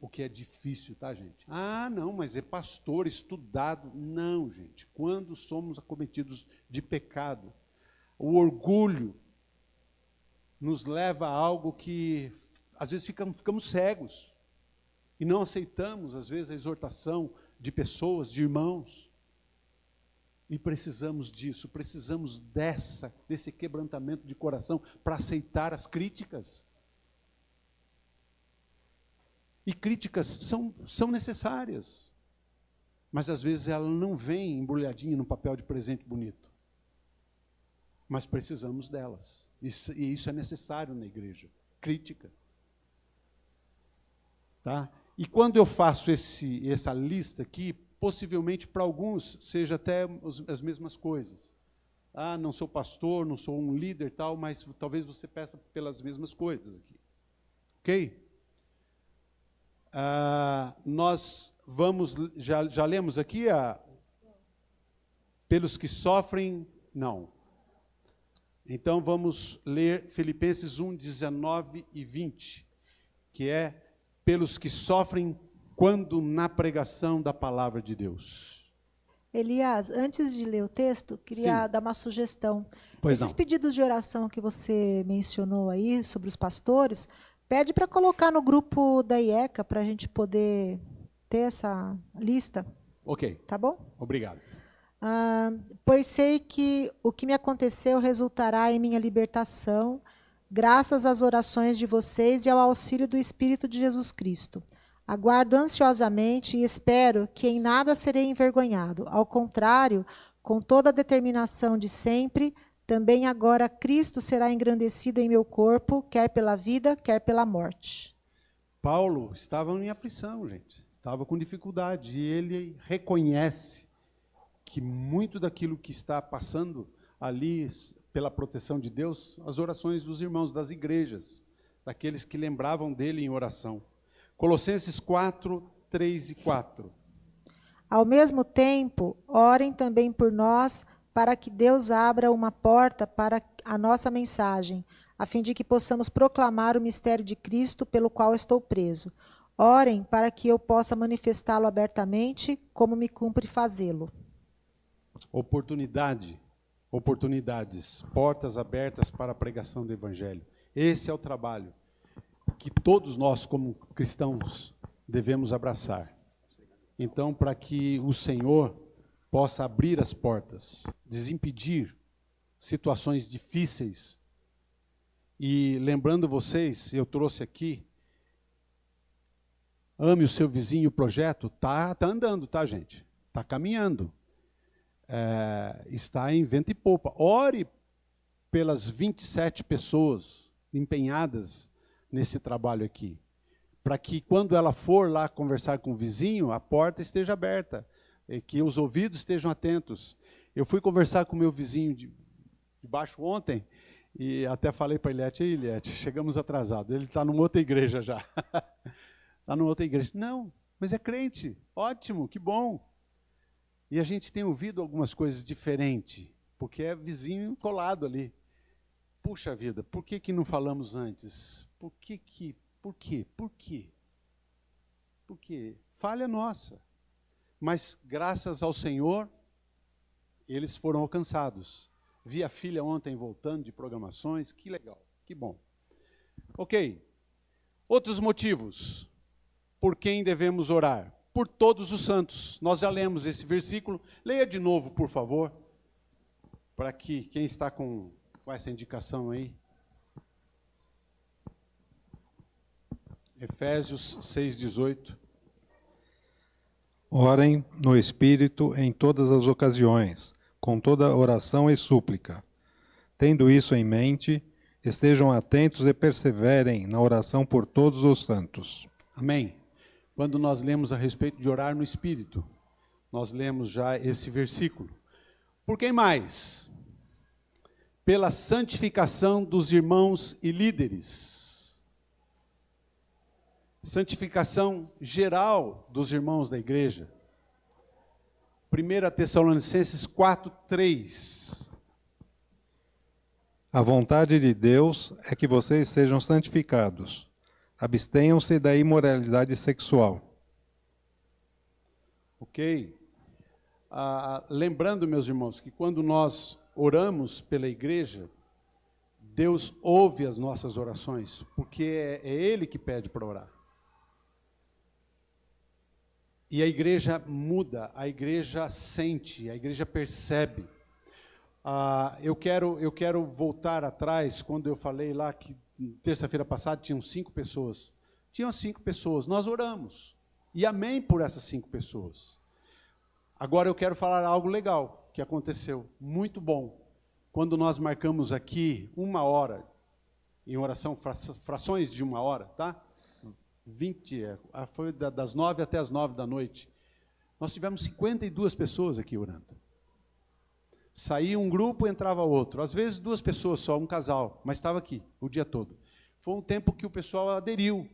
O que é difícil, tá, gente? Não, mas é pastor, estudado. Não, gente. Quando somos acometidos de pecado, o orgulho nos leva a algo que às vezes ficamos cegos e não aceitamos, às vezes, a exortação de pessoas, de irmãos. E precisamos disso, precisamos desse quebrantamento de coração para aceitar as críticas. E críticas são necessárias, mas às vezes ela não vem embrulhadinha num papel de presente bonito. Mas precisamos delas, e isso é necessário na igreja, crítica. Tá? E quando eu faço essa lista aqui, possivelmente para alguns seja até as mesmas coisas. Ah, não sou pastor, não sou um líder tal, mas talvez você peça pelas mesmas coisas aqui. Ok? Nós vamos, já lemos aqui pelos que sofrem, não. Então vamos ler Filipenses 1, 19 e 20, que é pelos que sofrem quando na pregação da palavra de Deus. Elias, antes de ler o texto, queria dar uma sugestão. Esses pedidos de oração que você mencionou aí sobre os pastores, pede para colocar no grupo da IECA para a gente poder ter essa lista. Ok. Tá bom? Obrigado. Pois sei que o que me aconteceu resultará em minha libertação, graças às orações de vocês e ao auxílio do Espírito de Jesus Cristo. Aguardo ansiosamente e espero que em nada serei envergonhado. Ao contrário, com toda a determinação de sempre, também agora Cristo será engrandecido em meu corpo, quer pela vida, quer pela morte. Paulo estava em aflição, gente. Estava com dificuldade. E ele reconhece que muito daquilo que está passando ali, pela proteção de Deus, as orações dos irmãos das igrejas, daqueles que lembravam dele em oração. Colossenses 4, 3 e 4. Ao mesmo tempo, orem também por nós, para que Deus abra uma porta para a nossa mensagem, a fim de que possamos proclamar o mistério de Cristo pelo qual estou preso. Orem para que eu possa manifestá-lo abertamente, como me cumpre fazê-lo. Oportunidades, portas abertas para a pregação do Evangelho. Esse é o trabalho que todos nós, como cristãos, devemos abraçar. Então, para que o Senhor possa abrir as portas, desimpedir situações difíceis. E lembrando vocês, eu trouxe aqui, ame o seu vizinho, o projeto, tá andando, tá, gente? Está caminhando. Está em vento e popa. Ore pelas 27 pessoas empenhadas nesse trabalho aqui, para que quando ela for lá conversar com o vizinho, a porta esteja aberta, e que os ouvidos estejam atentos. Eu fui conversar com o meu vizinho de baixo ontem, e até falei para Eliette, Eliette, chegamos atrasados, ele está numa outra igreja já. Está numa outra igreja. Não, mas é crente, ótimo, que bom. E a gente tem ouvido algumas coisas diferentes, porque é vizinho colado ali. Puxa vida, por que não falamos antes? Por quê? Falha nossa. Mas, graças ao Senhor, eles foram alcançados. Vi a filha ontem voltando de programações, que legal, que bom. Ok. Outros motivos por quem devemos orar. Por todos os santos. Nós já lemos esse versículo. Leia de novo, por favor, para que quem está com essa indicação aí. Efésios 6:18. Orem no Espírito em todas as ocasiões, com toda oração e súplica. Tendo isso em mente, estejam atentos e perseverem na oração por todos os santos. Amém. Quando nós lemos a respeito de orar no Espírito, nós lemos já esse versículo. Por quem mais? Pela santificação dos irmãos e líderes. Santificação geral dos irmãos da igreja. 1 Tessalonicenses 4, 3. A vontade de Deus é que vocês sejam santificados. Abstenham-se da imoralidade sexual. Ok. Lembrando, meus irmãos, que quando nós oramos pela igreja, Deus ouve as nossas orações, porque é Ele que pede para orar. E a igreja muda, a igreja sente, a igreja percebe. Eu quero voltar atrás, quando eu falei lá que terça-feira passada tinham 5 pessoas. Tinham 5 pessoas, nós oramos. E amém por essas 5 pessoas. Agora eu quero falar algo legal que aconteceu, muito bom. Quando nós marcamos aqui 1 hora, em oração, frações de 1 hora, tá? 20, foi das 9 até as 9 da noite. Nós tivemos 52 pessoas aqui orando. Saía um grupo, entrava outro. Às vezes 2 pessoas só, um casal, mas estava aqui o dia todo. Foi um tempo que o pessoal aderiu.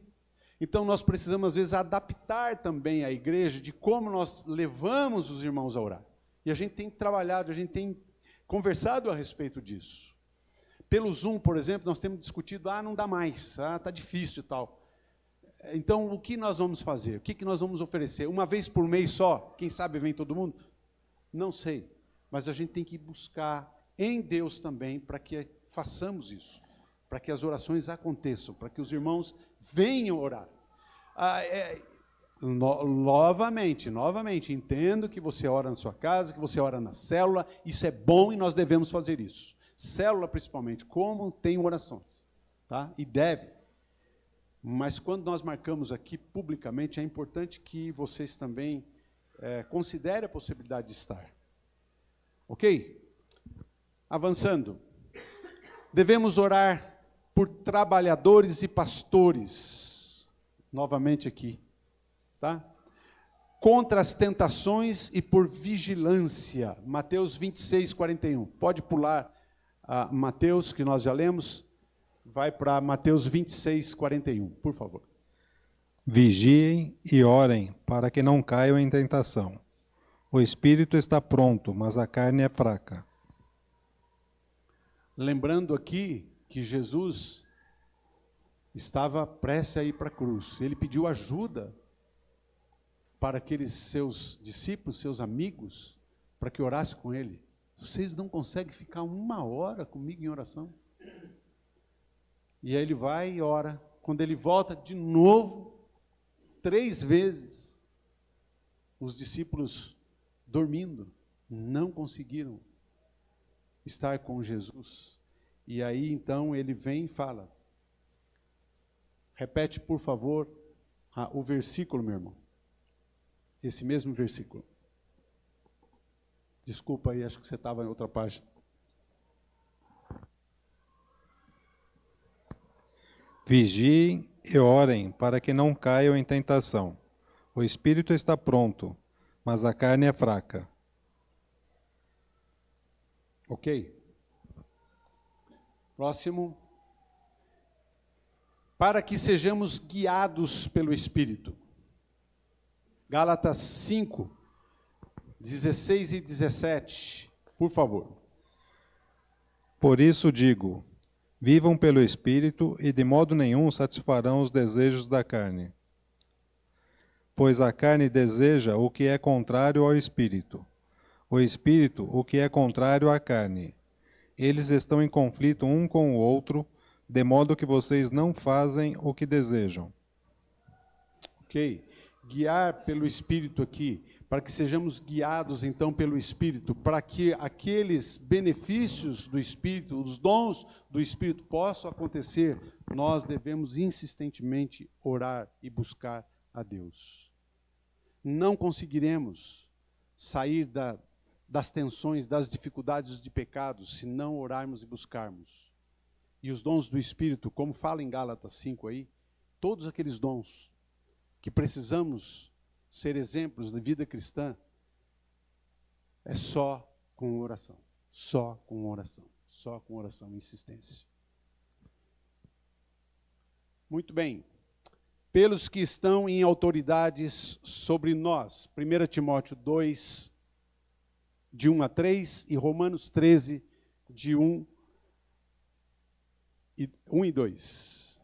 Então nós precisamos, às vezes, adaptar também a igreja de como nós levamos os irmãos a orar. E a gente tem trabalhado, a gente tem conversado a respeito disso. Pelo Zoom, por exemplo, nós temos discutido, não dá mais, está difícil e tal. Então, o que nós vamos fazer? O que nós vamos oferecer? Uma vez por mês só? Quem sabe vem todo mundo? Não sei. Mas a gente tem que buscar em Deus também para que façamos isso. Para que as orações aconteçam, para que os irmãos venham orar. Novamente, entendo que você ora na sua casa, que você ora na célula, isso é bom e nós devemos fazer isso. Célula, principalmente, como tem orações, tá? E deve. Mas quando nós marcamos aqui publicamente, é importante que vocês também considerem a possibilidade de estar. Ok? Avançando. Devemos orar por trabalhadores e pastores. Novamente aqui. Tá? Contra as tentações e por vigilância. Mateus 26, 41. Pode pular Mateus, que nós já lemos. Vai para Mateus 26, 41, por favor. Vigiem e orem, para que não caiam em tentação. O espírito está pronto, mas a carne é fraca. Lembrando aqui que Jesus estava prestes a ir para a cruz. Ele pediu ajuda para aqueles seus discípulos, seus amigos, para que orassem com ele. Vocês não conseguem ficar 1 hora comigo em oração? E aí ele vai e ora. Quando ele volta de novo, 3 vezes, os discípulos dormindo, não conseguiram estar com Jesus. E aí então ele vem e fala. Repete, por favor, o versículo, meu irmão. Esse mesmo versículo. Desculpa aí, acho que você estava em outra página. Vigiem e orem, para que não caiam em tentação. O espírito está pronto, mas a carne é fraca. Ok. Próximo. Para que sejamos guiados pelo Espírito. Gálatas 5, 16 e 17. Por favor. Por isso digo, vivam pelo Espírito e de modo nenhum satisfarão os desejos da carne. Pois a carne deseja o que é contrário ao Espírito, o Espírito o que é contrário à carne. Eles estão em conflito um com o outro, de modo que vocês não fazem o que desejam. Ok. Guiar pelo Espírito aqui, para que sejamos guiados então pelo Espírito, para que aqueles benefícios do Espírito, os dons do Espírito possam acontecer, nós devemos insistentemente orar e buscar a Deus. Não conseguiremos sair das tensões, das dificuldades de pecados, se não orarmos e buscarmos. E os dons do Espírito, como fala em Gálatas 5 aí, todos aqueles dons que precisamos ser exemplos da vida cristã, é só com oração, só com oração, só com oração e insistência. Muito bem. Pelos que estão em autoridades sobre nós, 1 Timóteo 2, de 1 a 3, e Romanos 13, de 1 e 2.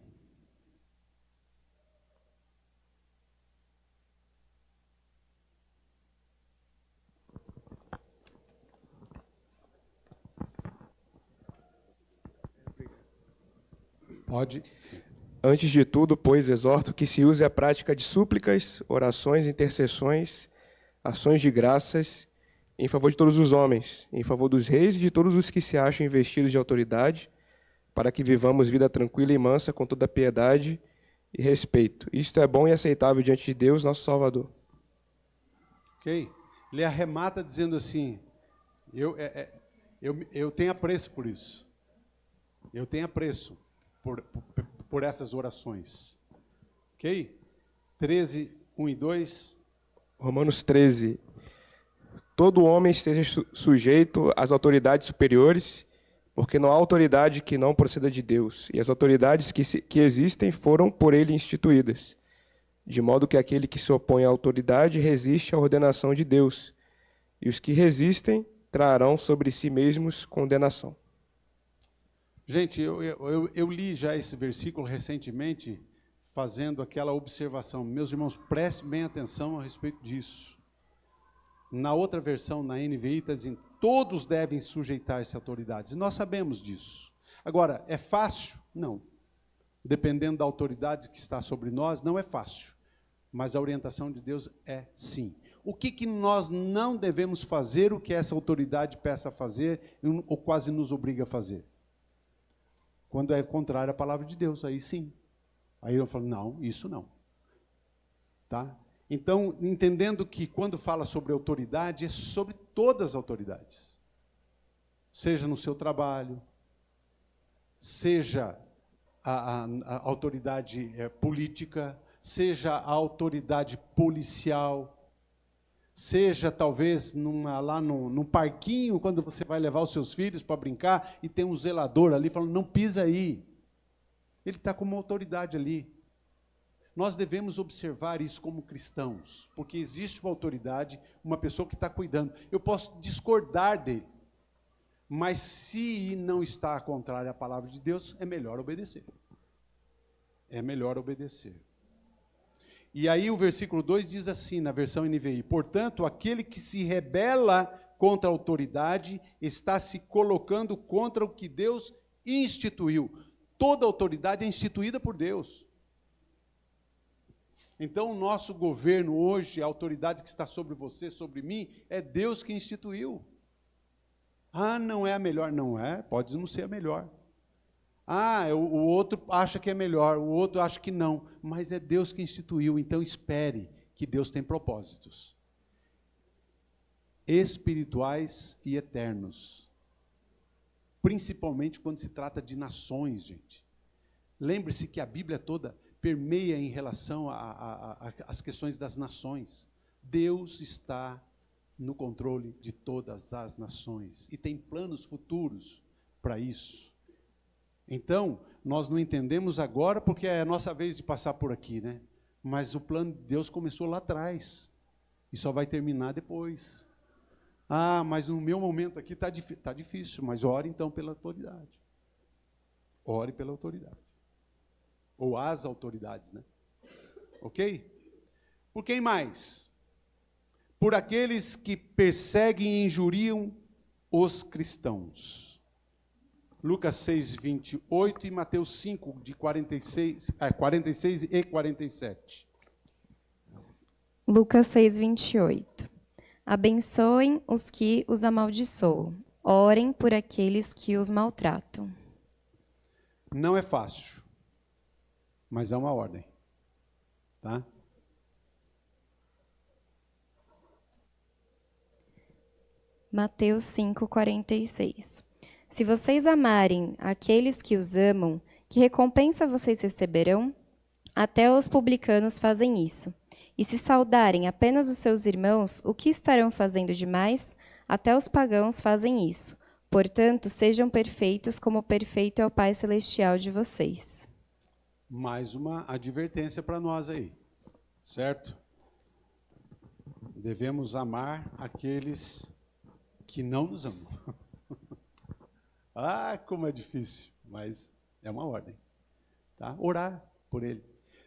Pode. Antes de tudo, pois, exorto que se use a prática de súplicas, orações, intercessões, ações de graças, em favor de todos os homens, em favor dos reis e de todos os que se acham investidos de autoridade, para que vivamos vida tranquila e mansa, com toda piedade e respeito. Isto é bom e aceitável diante de Deus, nosso Salvador. Ok? Ele arremata dizendo assim, eu tenho apreço por isso. Eu tenho apreço por essas orações. Ok? 13, 1 e 2. Romanos 13. Todo homem esteja sujeito às autoridades superiores, porque não há autoridade que não proceda de Deus, e as autoridades que existem foram por ele instituídas, de modo que aquele que se opõe à autoridade resiste à ordenação de Deus, e os que resistem trarão sobre si mesmos condenação. Gente, eu li já esse versículo recentemente, fazendo aquela observação. Meus irmãos, prestem bem atenção a respeito disso. Na outra versão, na NVI, está dizendo, todos devem sujeitar-se a autoridades. E nós sabemos disso. Agora, é fácil? Não. Dependendo da autoridade que está sobre nós, não é fácil. Mas a orientação de Deus é sim. O que nós não devemos fazer, o que essa autoridade peça a fazer, ou quase nos obriga a fazer? Quando é contrário à palavra de Deus, aí sim. Aí eu falo, não, isso não. Tá? Então, entendendo que quando fala sobre autoridade, é sobre todas as autoridades. Seja no seu trabalho, seja a autoridade política, seja a autoridade policial, seja talvez lá num parquinho, quando você vai levar os seus filhos para brincar, e tem um zelador ali falando, não pisa aí. Ele está como autoridade ali. Nós devemos observar isso como cristãos, porque existe uma autoridade, uma pessoa que está cuidando. Eu posso discordar dele, mas se não está contrário à palavra de Deus, é melhor obedecer. É melhor obedecer. E aí o versículo 2 diz assim, na versão NVI, portanto, aquele que se rebela contra a autoridade está se colocando contra o que Deus instituiu. Toda autoridade é instituída por Deus. Então, o nosso governo hoje, a autoridade que está sobre você, sobre mim, é Deus que instituiu. Ah, não é a melhor? Não é, pode não ser a melhor. Ah, o outro acha que é melhor, o outro acha que não, mas é Deus que instituiu, então espere que Deus tem propósitos espirituais e eternos, principalmente quando se trata de nações, gente. Lembre-se que a Bíblia toda permeia em relação às questões das nações. Deus está no controle de todas as nações e tem planos futuros para isso. Então, nós não entendemos agora porque é a nossa vez de passar por aqui, né? Mas o plano de Deus começou lá atrás e só vai terminar depois. Ah, mas no meu momento aqui está difícil, mas ore então pela autoridade. Ore pela autoridade. Ou as autoridades, né? Ok? Por quem mais? Por aqueles que perseguem e injuriam os cristãos. Lucas 6, 28 e Mateus 5, de 46 e 47. Lucas 6, 28. Abençoem os que os amaldiçoam. Orem por aqueles que os maltratam. Não é fácil, mas é uma ordem. Tá? Mateus 5, 46. Se vocês amarem aqueles que os amam, que recompensa vocês receberão? Até os publicanos fazem isso. E se saudarem apenas os seus irmãos, o que estarão fazendo demais? Até os pagãos fazem isso. Portanto, sejam perfeitos como perfeito é o Pai Celestial de vocês. Mais uma advertência para nós aí, certo? Devemos amar aqueles que não nos amam. Ah, como é difícil, mas é uma ordem. Tá? Orar por ele.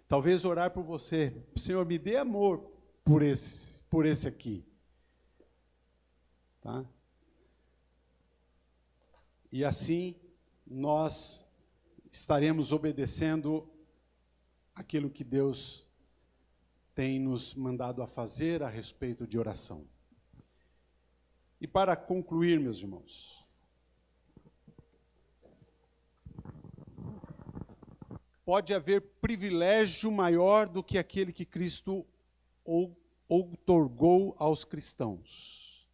Talvez orar por você. Senhor, me dê amor por esse aqui. Tá? E assim nós estaremos obedecendo aquilo que Deus tem nos mandado a fazer a respeito de oração. E para concluir, meus irmãos, pode haver privilégio maior do que aquele que Cristo outorgou aos cristãos.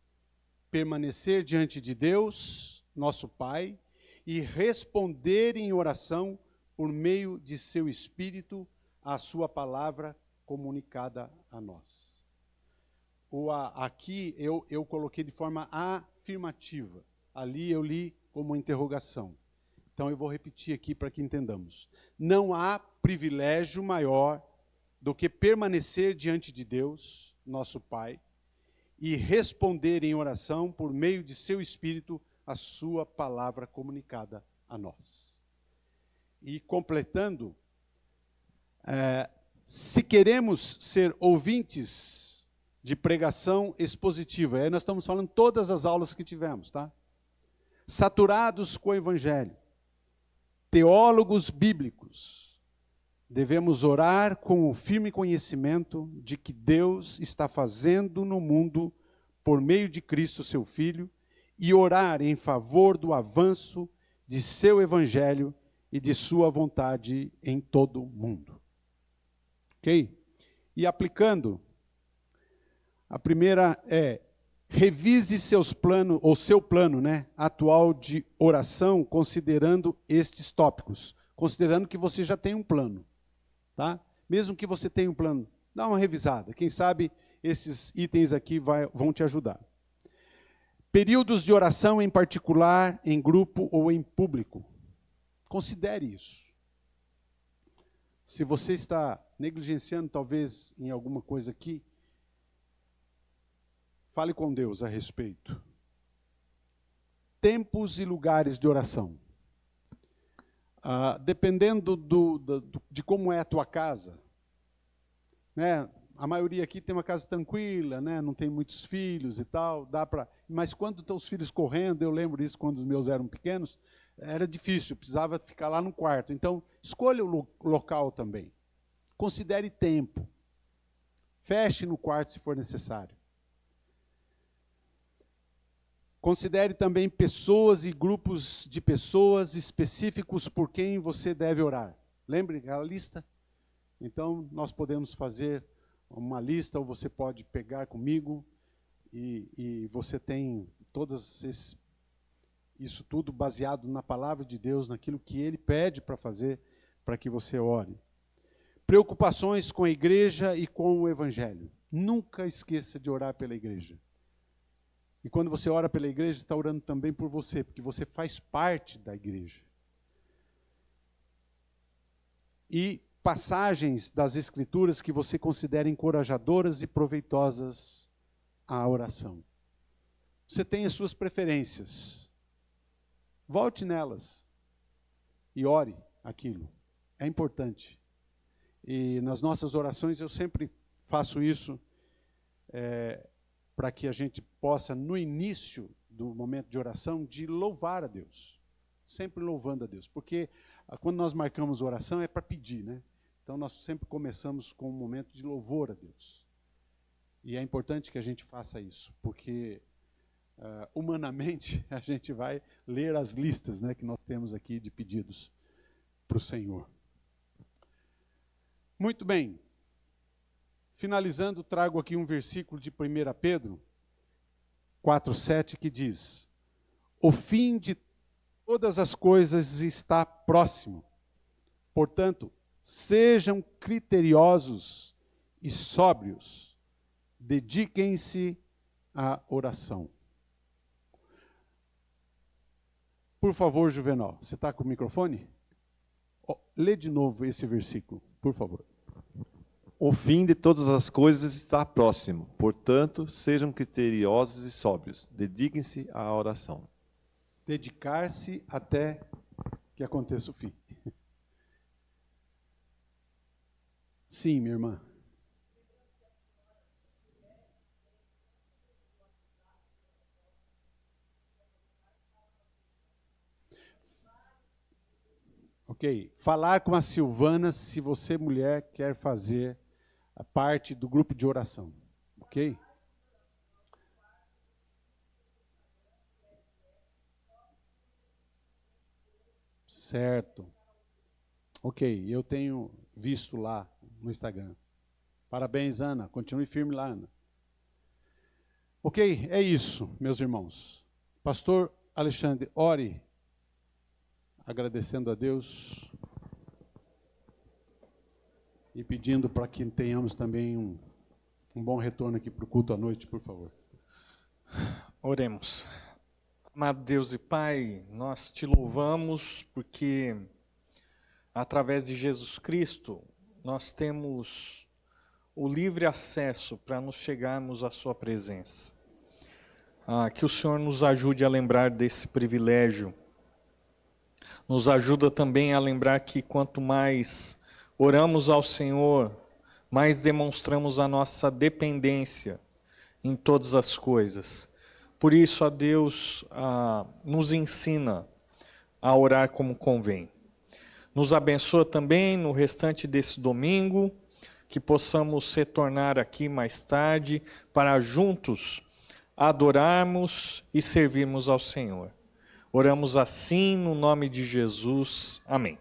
Permanecer diante de Deus, nosso Pai, e responder em oração por meio de seu Espírito a sua palavra comunicada a nós. Aqui eu coloquei de forma afirmativa, ali eu li como interrogação. Então eu vou repetir aqui para que entendamos. Não há privilégio maior do que permanecer diante de Deus, nosso Pai, e responder em oração por meio de seu Espírito a sua palavra comunicada a nós. E completando, se queremos ser ouvintes de pregação expositiva, aí nós estamos falando todas as aulas que tivemos, tá? Saturados com o Evangelho, teólogos bíblicos, devemos orar com o firme conhecimento de que Deus está fazendo no mundo por meio de Cristo, seu Filho, e orar em favor do avanço de seu Evangelho e de sua vontade em todo o mundo. Ok? E aplicando, a primeira é, revise seus planos, ou seu plano, atual de oração, considerando estes tópicos. Considerando que você já tem um plano. Tá? Mesmo que você tenha um plano, dá uma revisada. Quem sabe esses itens aqui vão te ajudar. Períodos de oração em particular, em grupo ou em público. Considere isso. Se você está negligenciando, talvez, em alguma coisa aqui, fale com Deus a respeito. Tempos e lugares de oração. Dependendo de como é a tua casa, a maioria aqui tem uma casa tranquila, não tem muitos filhos e tal, mas quando estão os filhos correndo, eu lembro disso quando os meus eram pequenos, era difícil, precisava ficar lá no quarto. Então, escolha o local também. Considere tempo. Feche no quarto se for necessário. Considere também pessoas e grupos de pessoas específicos por quem você deve orar. Lembre aquela lista? Então, nós podemos fazer uma lista, ou você pode pegar comigo, e você tem isso tudo baseado na palavra de Deus, naquilo que Ele pede para fazer, para que você ore. Preocupações com a igreja e com o Evangelho. Nunca esqueça de orar pela igreja. E quando você ora pela igreja, está orando também por você, porque você faz parte da igreja. E passagens das Escrituras que você considera encorajadoras e proveitosas à oração. Você tem as suas preferências. Volte nelas e ore aquilo. É importante. E nas nossas orações eu sempre faço isso, para que a gente possa, no início do momento de oração, de louvar a Deus. Sempre louvando a Deus. Porque quando nós marcamos oração é para pedir, Então nós sempre começamos com um momento de louvor a Deus. E é importante que a gente faça isso, porque humanamente a gente vai ler as listas que nós temos aqui de pedidos para o Senhor. Muito bem. Finalizando, trago aqui um versículo de 1 Pedro 4,7 que diz: o fim de todas as coisas está próximo. Portanto, sejam criteriosos e sóbrios. Dediquem-se à oração. Por favor, Juvenal, você está com o microfone? Lê de novo esse versículo, por favor. O fim de todas as coisas está próximo. Portanto, sejam criteriosos e sóbrios. Dediquem-se à oração. Dedicar-se até que aconteça o fim. Sim, minha irmã. Ok. Falar com a Silvana se você, mulher, quer fazer a parte do grupo de oração. Ok? Certo. Ok, eu tenho visto lá no Instagram. Parabéns, Ana. Continue firme lá, Ana. Ok, é isso, meus irmãos. Pastor Alexandre, ore, agradecendo a Deus e pedindo para que tenhamos também um bom retorno aqui para o culto à noite, por favor. Oremos. Amado Deus e Pai, nós te louvamos porque, através de Jesus Cristo, nós temos o livre acesso para nos chegarmos à sua presença. Que o Senhor nos ajude a lembrar desse privilégio. Nos ajuda também a lembrar que quanto mais oramos ao Senhor, mais demonstramos a nossa dependência em todas as coisas. Por isso, a Deus nos ensina a orar como convém. Nos abençoa também no restante desse domingo, que possamos retornar aqui mais tarde para juntos adorarmos e servirmos ao Senhor. Oramos assim no nome de Jesus. Amém.